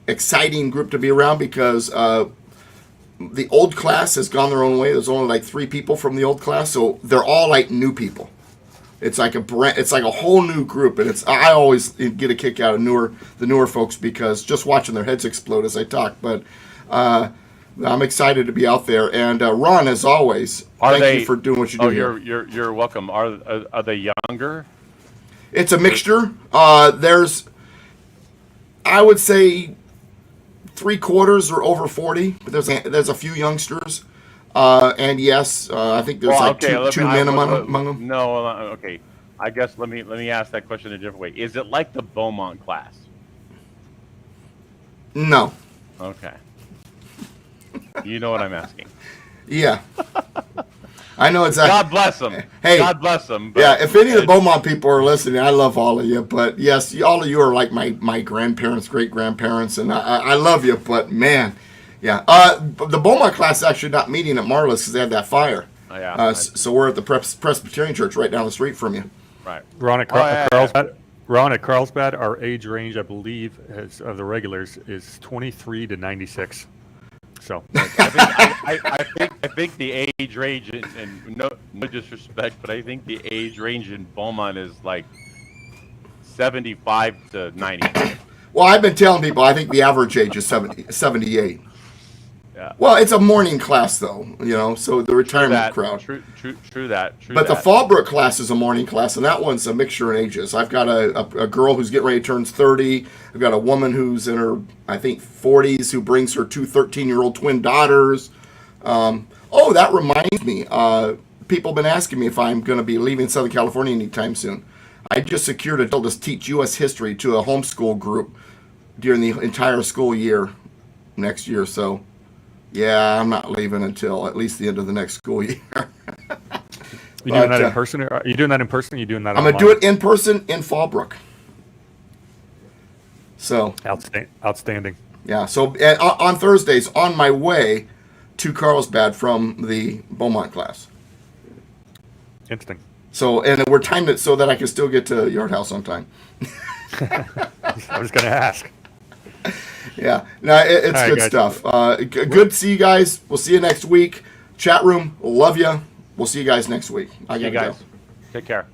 exciting group to be around because the old class has gone their own way. There's only like 3 people from the old class. So they're all like new people. It's like a whole new group, and I always get a kick out of the newer folks because just watching their heads explode as I talk. But I'm excited to be out there. And Ron, as always, thank you for doing what you do. You're welcome. Are they younger? It's a mixture. There's, I would say, 3/4 are over 40, but there's a few youngsters. And yes, I think there's two men among them. No, okay. I guess let me ask that question a different way. Is it like the Beaumont class? No. Okay. You know what I'm asking. Yeah. I know exactly. God bless them. Hey, God bless them. Yeah, if any of the Beaumont people are listening, I love all of you. But yes, all of you are like my grandparents, great grandparents, and I love you. But man. Yeah, the Beaumont class is actually not meeting at Marla's because they had that fire. Oh, yeah. So we're at the Presbyterian Church right down the street from you. Right. Ron at Carlsbad, our age range, I believe, of the regulars is 23 to 96. So I think the age range, and no disrespect, but I think the age range in Beaumont is like 75 to 90. Well, I've been telling people I think the average age is 78. Yeah. Well, it's a morning class, though, so the retirement crowd. True that. But the Fallbrook class is a morning class, and that one's a mixture in ages. I've got a girl who's getting ready to turn 30. I've got a woman who's in her, I think, 40s who brings her 2 13-year-old twin daughters. That reminds me. People have been asking me if I'm going to be leaving Southern California anytime soon. I just secured a deal to teach U.S. history to a homeschool group during the entire school year next year, so... Yeah, I'm not leaving until at least the end of the next school year. You doing that in person? Are you doing that in person? Or are you doing that? I'm gonna do it in person in Fallbrook. So outstanding. Yeah. So on Thursdays, on my way to Carlsbad from the Beaumont class. Interesting. So we're timed it so that I can still get to Yard House on time. I was gonna ask. Yeah, no, it's right, good guys. stuff. Good to see you guys. We'll see you next week. Chat room, love you. We'll see you guys next week. I gotta go. Take care.